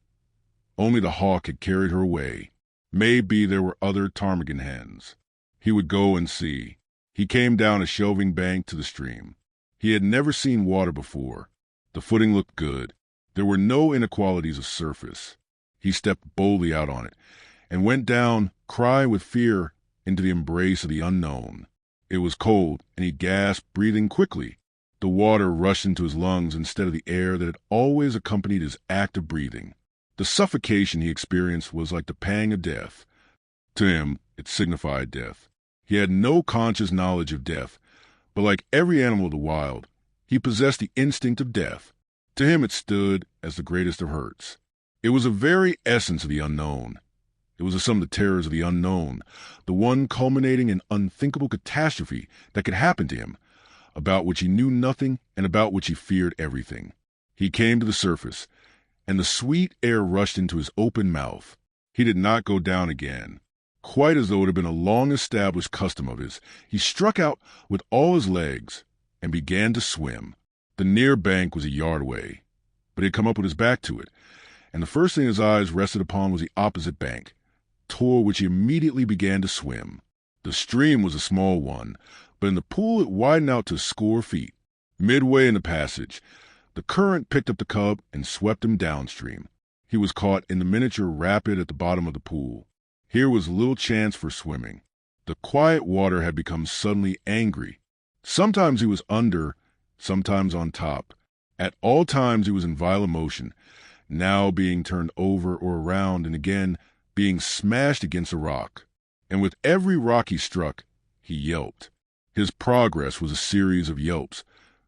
Only the hawk had carried her away. Maybe there were other ptarmigan hens. He would go and see. He came down a shelving bank to the stream. He had never seen water before. The footing looked good. There were no inequalities of surface. He stepped boldly out on it, and went down, crying with fear, into the embrace of the unknown. It was cold, and he gasped, breathing quickly. The water rushed into his lungs instead of the air that had always accompanied his act of breathing. The suffocation he experienced was like the pang of death. To him, it signified death. He had no conscious knowledge of death, but like every animal of the wild, he possessed the instinct of death. To him it stood as the greatest of hurts. It was the very essence of the unknown. It was the sum of the terrors of the unknown, the one culminating in unthinkable catastrophe that could happen to him, about which he knew nothing and about which he feared everything. He came to the surface, and the sweet air rushed into his open mouth. He did not go down again. Quite as though it had been a long-established custom of his, he struck out with all his legs and began to swim. The near bank was a yard away, but he had come up with his back to it, and the first thing his eyes rested upon was the opposite bank, toward which he immediately began to swim. The stream was a small one, but in the pool it widened out to a score feet. Midway in the passage, the current picked up the cub and swept him downstream. He was caught in the miniature rapid at the bottom of the pool. Here was little chance for swimming. The quiet water had become suddenly angry. Sometimes he was under, sometimes on top. At all times he was in violent motion, now being turned over or around and again being smashed against a rock. And with every rock he struck, he yelped. His progress was a series of yelps,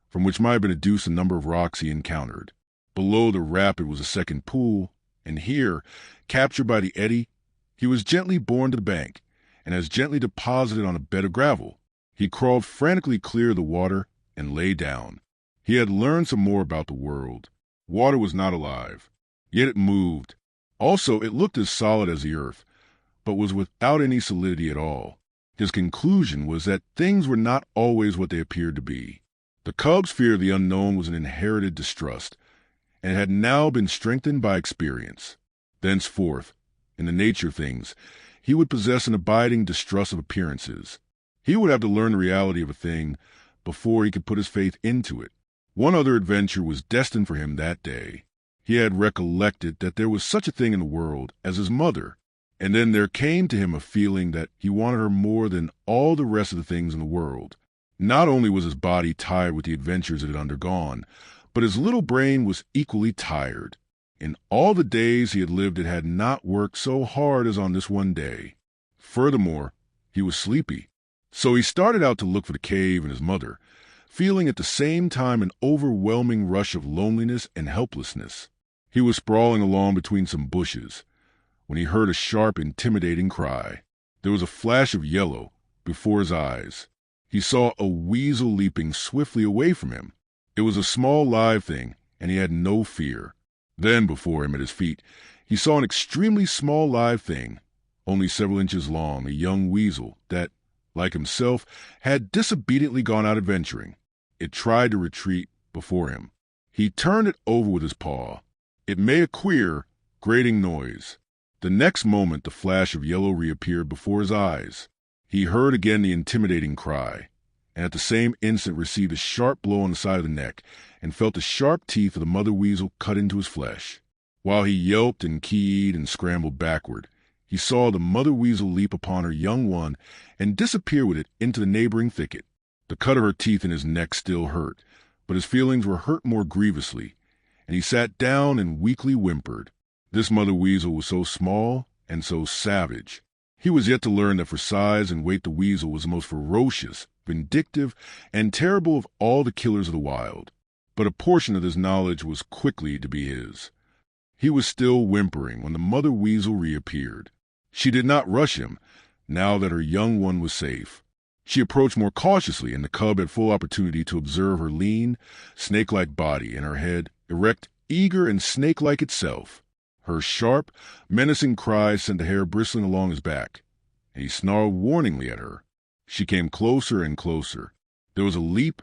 from which might have been deduced the number of rocks he encountered. Below the rapid was a second pool, and here, captured by the eddy, he was gently borne to the bank, and as gently deposited on a bed of gravel. He crawled frantically clear of the water and lay down. He had learned some more about the world. Water was not alive, yet it moved. Also, it looked as solid as the earth, but was without any solidity at all. His conclusion was that things were not always what they appeared to be. The cub's fear of the unknown was an inherited distrust, and it had now been strengthened by experience. Thenceforth, in the nature of things, he would possess an abiding distrust of appearances. He would have to learn the reality of a thing before he could put his faith into it. One other adventure was destined for him that day. He had recollected that there was such a thing in the world as his mother, and then there came to him a feeling that he wanted her more than all the rest of the things in the world. Not only was his body tired with the adventures it had undergone, but his little brain was equally tired. In all the days he had lived it had not worked so hard as on this one day. Furthermore, he was sleepy. So he started out to look for the cave and his mother, feeling at the same time an overwhelming rush of loneliness and helplessness. He was sprawling along between some bushes when he heard a sharp, intimidating cry. There was a flash of yellow before his eyes. He saw a weasel leaping swiftly away from him. It was a small live thing, and he had no fear. Then before him at his feet, he saw an extremely small live thing, only several inches long, a young weasel that, like himself, had disobediently gone out adventuring. It tried to retreat before him. He turned it over with his paw. It made a queer, grating noise. The next moment the flash of yellow reappeared before his eyes. He heard again the intimidating cry, and at the same instant received a sharp blow on the side of the neck and felt the sharp teeth of the mother weasel cut into his flesh. While he yelped and keyed and scrambled backward, he saw the mother weasel leap upon her young one and disappear with it into the neighboring thicket. The cut of her teeth in his neck still hurt, but his feelings were hurt more grievously, and he sat down and weakly whimpered. This mother weasel was so small and so savage. He was yet to learn that for size and weight the weasel was the most ferocious, vindictive, and terrible of all the killers of the wild. But a portion of this knowledge was quickly to be his. He was still whimpering when the mother weasel reappeared. She did not rush him, now that her young one was safe. She approached more cautiously, and the cub had full opportunity to observe her lean, snake-like body and her head, erect, eager, and snake-like itself. Her sharp, menacing cries sent the hair bristling along his back, and he snarled warningly at her. She came closer and closer. There was a leap,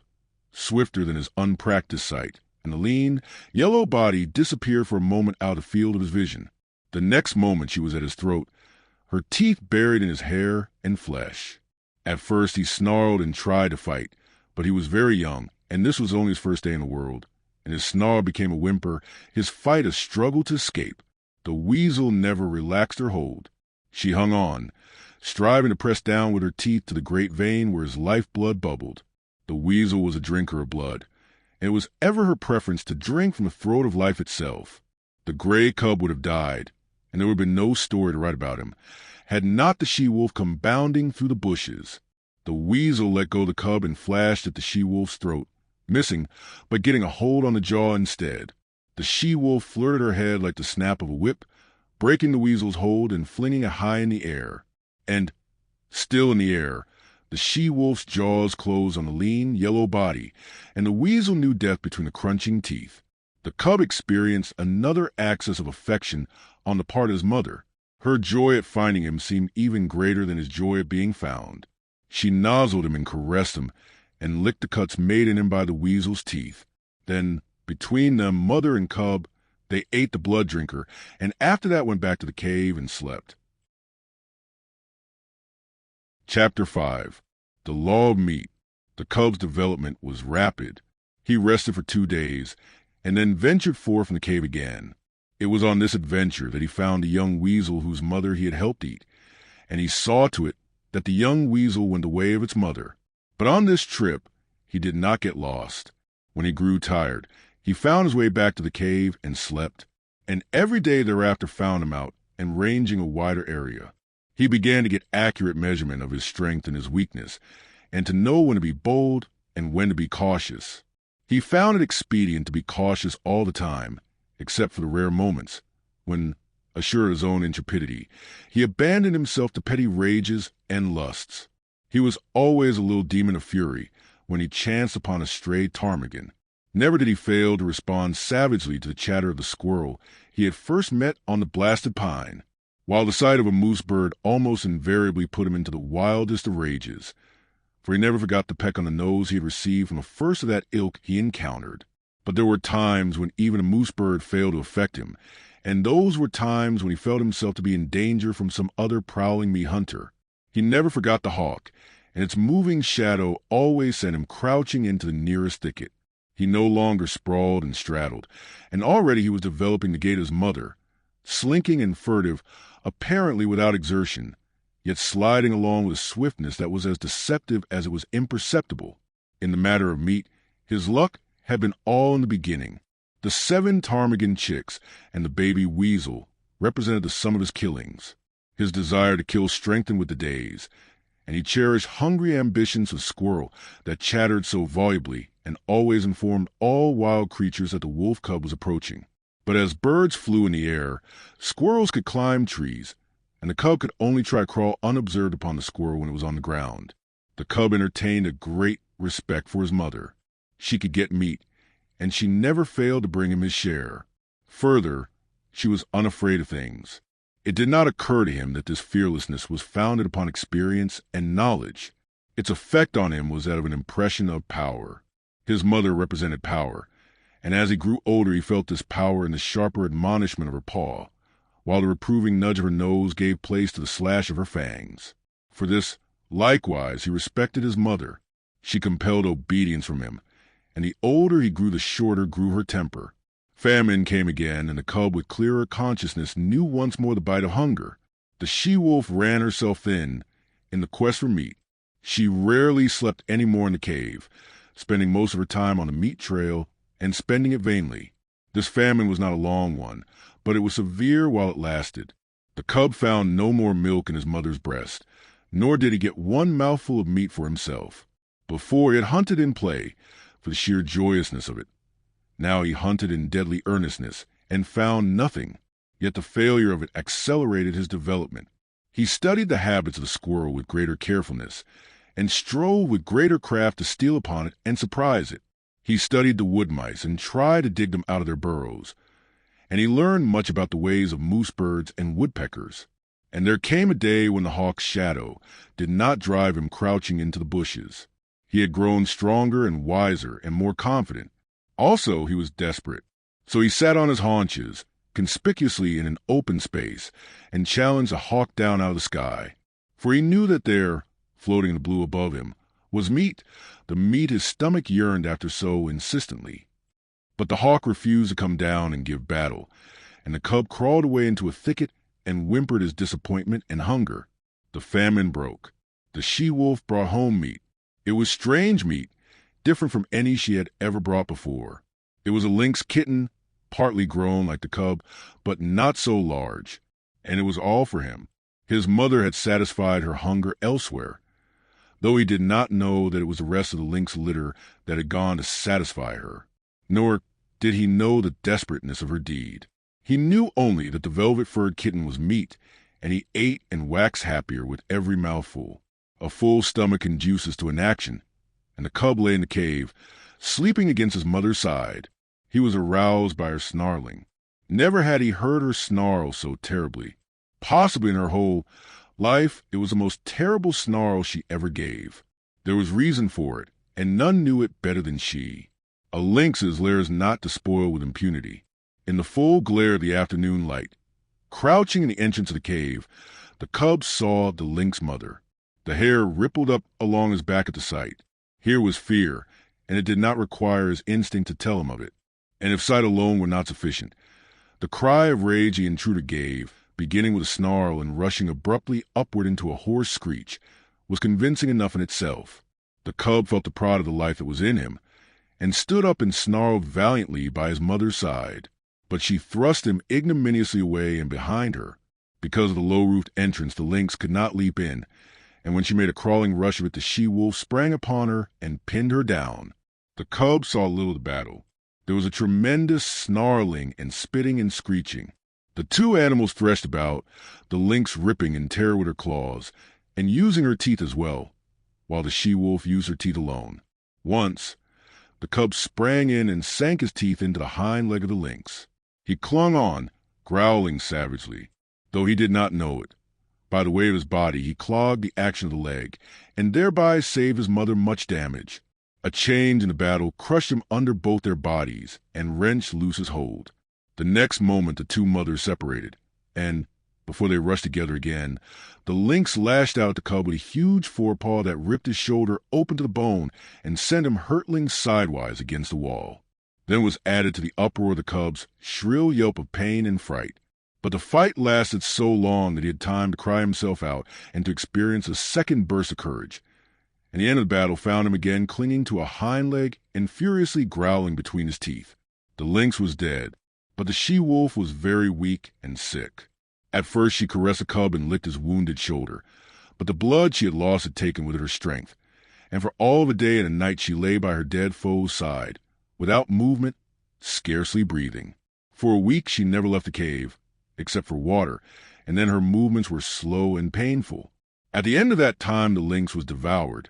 swifter than his unpracticed sight, and the lean, yellow body disappeared for a moment out of the field of his vision. The next moment she was at his throat, her teeth buried in his hair and flesh. At first he snarled and tried to fight, but he was very young, and this was only his first day in the world, and his snarl became a whimper, his fight a struggle to escape. The weasel never relaxed her hold. She hung on, striving to press down with her teeth to the great vein where his lifeblood bubbled. The weasel was a drinker of blood, and it was ever her preference to drink from the throat of life itself. The gray cub would have died, and there would have been no story to write about him, had not the she-wolf come bounding through the bushes. The weasel let go the cub and flashed at the she-wolf's throat, missing, but getting a hold on the jaw instead. The she-wolf flirted her head like the snap of a whip, breaking the weasel's hold and flinging it high in the air. And, still in the air, the she-wolf's jaws closed on the lean, yellow body, and the weasel knew death between the crunching teeth. The cub experienced another access of affection on the part of his mother. Her joy at finding him seemed even greater than his joy at being found. She nozzled him and caressed him, and licked the cuts made in him by the weasel's teeth. Then, between them, mother and cub, they ate the blood drinker, and after that went back to the cave and slept. Chapter 5. The Law of Meat. The cub's development was rapid. He rested for 2 days, and then ventured forth from the cave again. It was on this adventure that he found the young weasel whose mother he had helped eat, and he saw to it that the young weasel went the way of its mother. But on this trip, he did not get lost. When he grew tired, he found his way back to the cave and slept, and every day thereafter found him out and ranging a wider area. He began to get accurate measurement of his strength and his weakness, and to know when to be bold and when to be cautious. He found it expedient to be cautious all the time, except for the rare moments when, assured of his own intrepidity, he abandoned himself to petty rages and lusts. He was always a little demon of fury when he chanced upon a stray ptarmigan. Never did he fail to respond savagely to the chatter of the squirrel he had first met on the blasted pine, while the sight of a moose bird almost invariably put him into the wildest of rages, for he never forgot the peck on the nose he had received from the first of that ilk he encountered. But there were times when even a moose bird failed to affect him, and those were times when he felt himself to be in danger from some other prowling meat hunter. He never forgot the hawk, and its moving shadow always sent him crouching into the nearest thicket. He no longer sprawled and straddled, and already he was developing the gait of his mother, slinking and furtive, apparently without exertion, yet sliding along with a swiftness that was as deceptive as it was imperceptible. In the matter of meat, his luck had been all in the beginning. The 7 ptarmigan chicks and the baby weasel represented the sum of his killings. His desire to kill strengthened with the days, and he cherished hungry ambitions of squirrel that chattered so volubly and always informed all wild creatures that the wolf cub was approaching. But as birds flew in the air, squirrels could climb trees, and the cub could only try to crawl unobserved upon the squirrel when it was on the ground. The cub entertained a great respect for his mother. She could get meat, and she never failed to bring him his share. Further, she was unafraid of things. It did not occur to him that this fearlessness was founded upon experience and knowledge. Its effect on him was that of an impression of power. His mother represented power, and as he grew older he felt this power in the sharper admonishment of her paw, while the reproving nudge of her nose gave place to the slash of her fangs. For this Likewise, he respected his mother. She compelled obedience from him, and the older he grew, the shorter grew her temper. Famine came again, and the cub with clearer consciousness knew once more the bite of hunger. The she-wolf ran herself thin in the quest for meat. She rarely slept any more in the cave, spending most of her time on the meat trail and spending it vainly. This famine was not a long one, but it was severe while it lasted. The cub found no more milk in his mother's breast, nor did he get one mouthful of meat for himself. Before, he had hunted in play, for the sheer joyousness of it. Now he hunted in deadly earnestness, and found nothing. Yet the failure of it accelerated his development. He studied the habits of the squirrel with greater carefulness, and strove with greater craft to steal upon it and surprise it. He studied the wood mice and tried to dig them out of their burrows, and he learned much about the ways of moose birds and woodpeckers. And there came a day when the hawk's shadow did not drive him crouching into the bushes. He had grown stronger and wiser and more confident. Also, he was desperate. So he sat on his haunches, conspicuously in an open space, and challenged a hawk down out of the sky. For he knew that there, floating in the blue above him, was meat, the meat his stomach yearned after so insistently. But the hawk refused to come down and give battle, and the cub crawled away into a thicket and whimpered his disappointment and hunger. The famine broke. The she-wolf brought home meat. It was strange meat, different from any she had ever brought before. It was a lynx kitten, partly grown like the cub, but not so large, and it was all for him. His mother had satisfied her hunger elsewhere, though he did not know that it was the rest of the lynx litter that had gone to satisfy her, nor did he know the desperateness of her deed. He knew only that the velvet-furred kitten was meat, and he ate and waxed happier with every mouthful. A full stomach induces to inaction, and the cub lay in the cave, sleeping against his mother's side. He was aroused by her snarling. Never had he heard her snarl so terribly. Possibly in her whole life, it was the most terrible snarl she ever gave. There was reason for it, and none knew it better than she. A lynx's lair is not to spoil with impunity. In the full glare of the afternoon light, crouching in the entrance of the cave, the cub saw the lynx mother. The hair rippled up along his back at the sight. Here was fear, and it did not require his instinct to tell him of it. And if sight alone were not sufficient, the cry of rage the intruder gave, beginning with a snarl and rushing abruptly upward into a hoarse screech, was convincing enough in itself. The cub felt the pride of the life that was in him, and stood up and snarled valiantly by his mother's side. But she thrust him ignominiously away and behind her. Because of the low-roofed entrance, the lynx could not leap in, and when she made a crawling rush of it, the she-wolf sprang upon her and pinned her down. The cub saw little of the battle. There was a tremendous snarling and spitting and screeching. The two animals threshed about, the lynx ripping in terror with her claws, and using her teeth as well, while the she-wolf used her teeth alone. Once, the cub sprang in and sank his teeth into the hind leg of the lynx. He clung on, growling savagely, though he did not know it. By the weight of his body, he clogged the action of the leg, and thereby saved his mother much damage. A change in the battle crushed him under both their bodies and wrenched loose his hold. The next moment the two mothers separated, and, before they rushed together again, the lynx lashed out at the cub with a huge forepaw that ripped his shoulder open to the bone and sent him hurtling sidewise against the wall. Then was added to the uproar of the cub's shrill yelp of pain and fright. But the fight lasted so long that he had time to cry himself out and to experience a second burst of courage. And the end of the battle found him again clinging to a hind leg and furiously growling between his teeth. The lynx was dead, but the she-wolf was very weak and sick. At first she caressed the cub and licked his wounded shoulder, but the blood she had lost had taken with it her strength, and for all of a day and a night she lay by her dead foe's side, without movement, scarcely breathing. For a week she never left the cave, except for water, and then her movements were slow and painful. At the end of that time the lynx was devoured,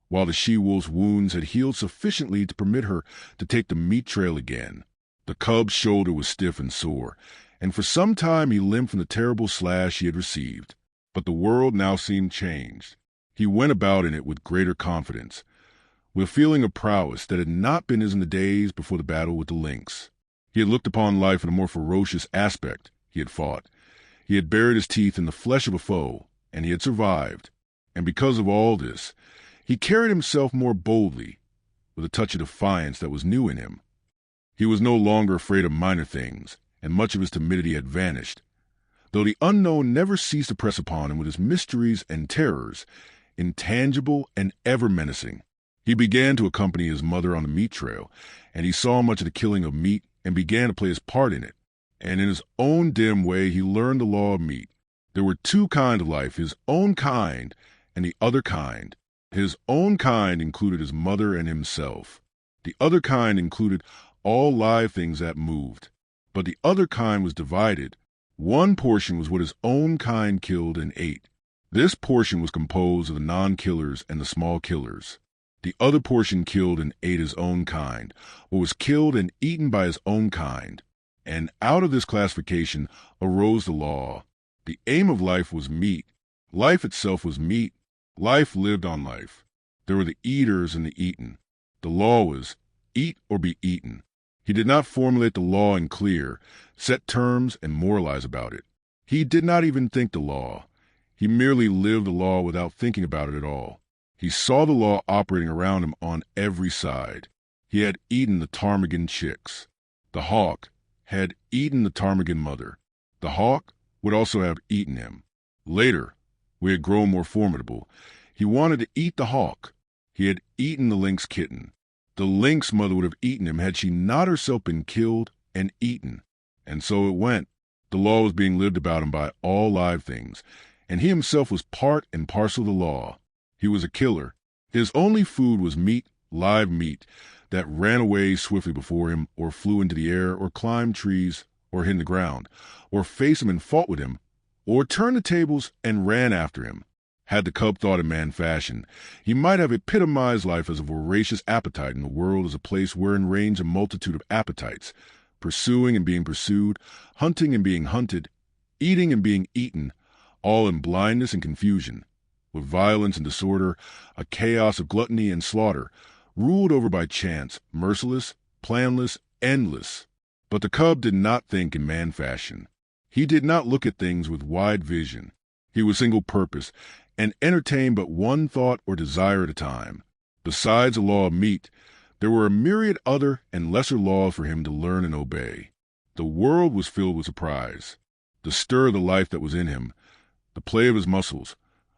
while the she-wolf's wounds had healed sufficiently to permit her to take the meat trail again. The cub's shoulder was stiff and sore, and for some time he limped from the terrible slash he had received. But the world now seemed changed. He went about in it with greater confidence, with a feeling of prowess that had not been his in the days before the battle with the lynx. He had looked upon life in a more ferocious aspect. He had fought. He had buried his teeth in the flesh of a foe, and he had survived. And because of all this, he carried himself more boldly, with a touch of defiance that was new in him. He was no longer afraid of minor things, and much of his timidity had vanished, though the unknown never ceased to press upon him with his mysteries and terrors, intangible and ever menacing. He began to accompany his mother on the meat trail, and he saw much of the killing of meat and began to play his part in it. And in his own dim way, he learned the law of meat. There were two kinds of life, his own kind and the other kind. His own kind included his mother and himself. The other kind included all live things that moved. But the other kind was divided. One portion was what his own kind killed and ate. This portion was composed of the non-killers and the small killers. The other portion killed and ate his own kind, or was killed and eaten by his own kind. And out of this classification arose the law. The aim of life was meat. Life itself was meat. Life lived on life. There were the eaters and the eaten. The law was, eat or be eaten. He did not formulate the law in clear, set terms, and moralize about it. He did not even think the law. He merely lived the law without thinking about it at all. He saw the law operating around him on every side. He had eaten the ptarmigan chicks. The hawk had eaten the ptarmigan mother. The hawk would also have eaten him. Later, we had grown more formidable. He wanted to eat the hawk. He had eaten the lynx kitten. The lynx mother would have eaten him had she not herself been killed and eaten. And so it went. The law was being lived about him by all live things, and he himself was part and parcel of the law. He was a killer. His only food was meat, live meat, that ran away swiftly before him, or flew into the air, or climbed trees, or hid in the ground, or faced him and fought with him, or turned the tables and ran after him. Had the cub thought in man fashion, he might have epitomized life as a voracious appetite in the world as a place wherein range a multitude of appetites, pursuing and being pursued, hunting and being hunted, eating and being eaten, all in blindness and confusion, with violence and disorder, a chaos of gluttony and slaughter, ruled over by chance, merciless, planless, endless. But the cub did not think in man fashion. He did not look at things with wide vision. He was single-purposed, and entertained but one thought or desire at a time. Besides the law of meat, there were a myriad other and lesser laws for him to learn and obey. The world was filled with surprise. The stir of the life that was in him, the play of his muscles,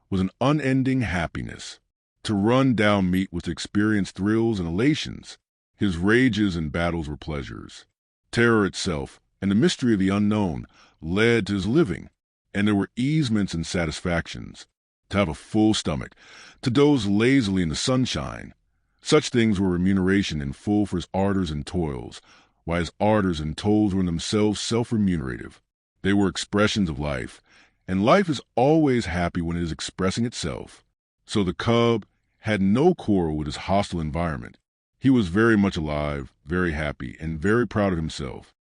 was an unending happiness. To run down meat was to experience thrills and elations. His rages and battles were pleasures. Terror itself, and the mystery of the unknown, led to his living. And there were easements and satisfactions. To have a full stomach, to doze lazily in the sunshine. Such things were remuneration in full for his ardors and toils, while his ardors and toils were in themselves self-remunerative. They were expressions of life, and life is always happy when it is expressing itself. So the cub had no quarrel with his hostile environment. He was very much alive, very happy, and very proud of himself.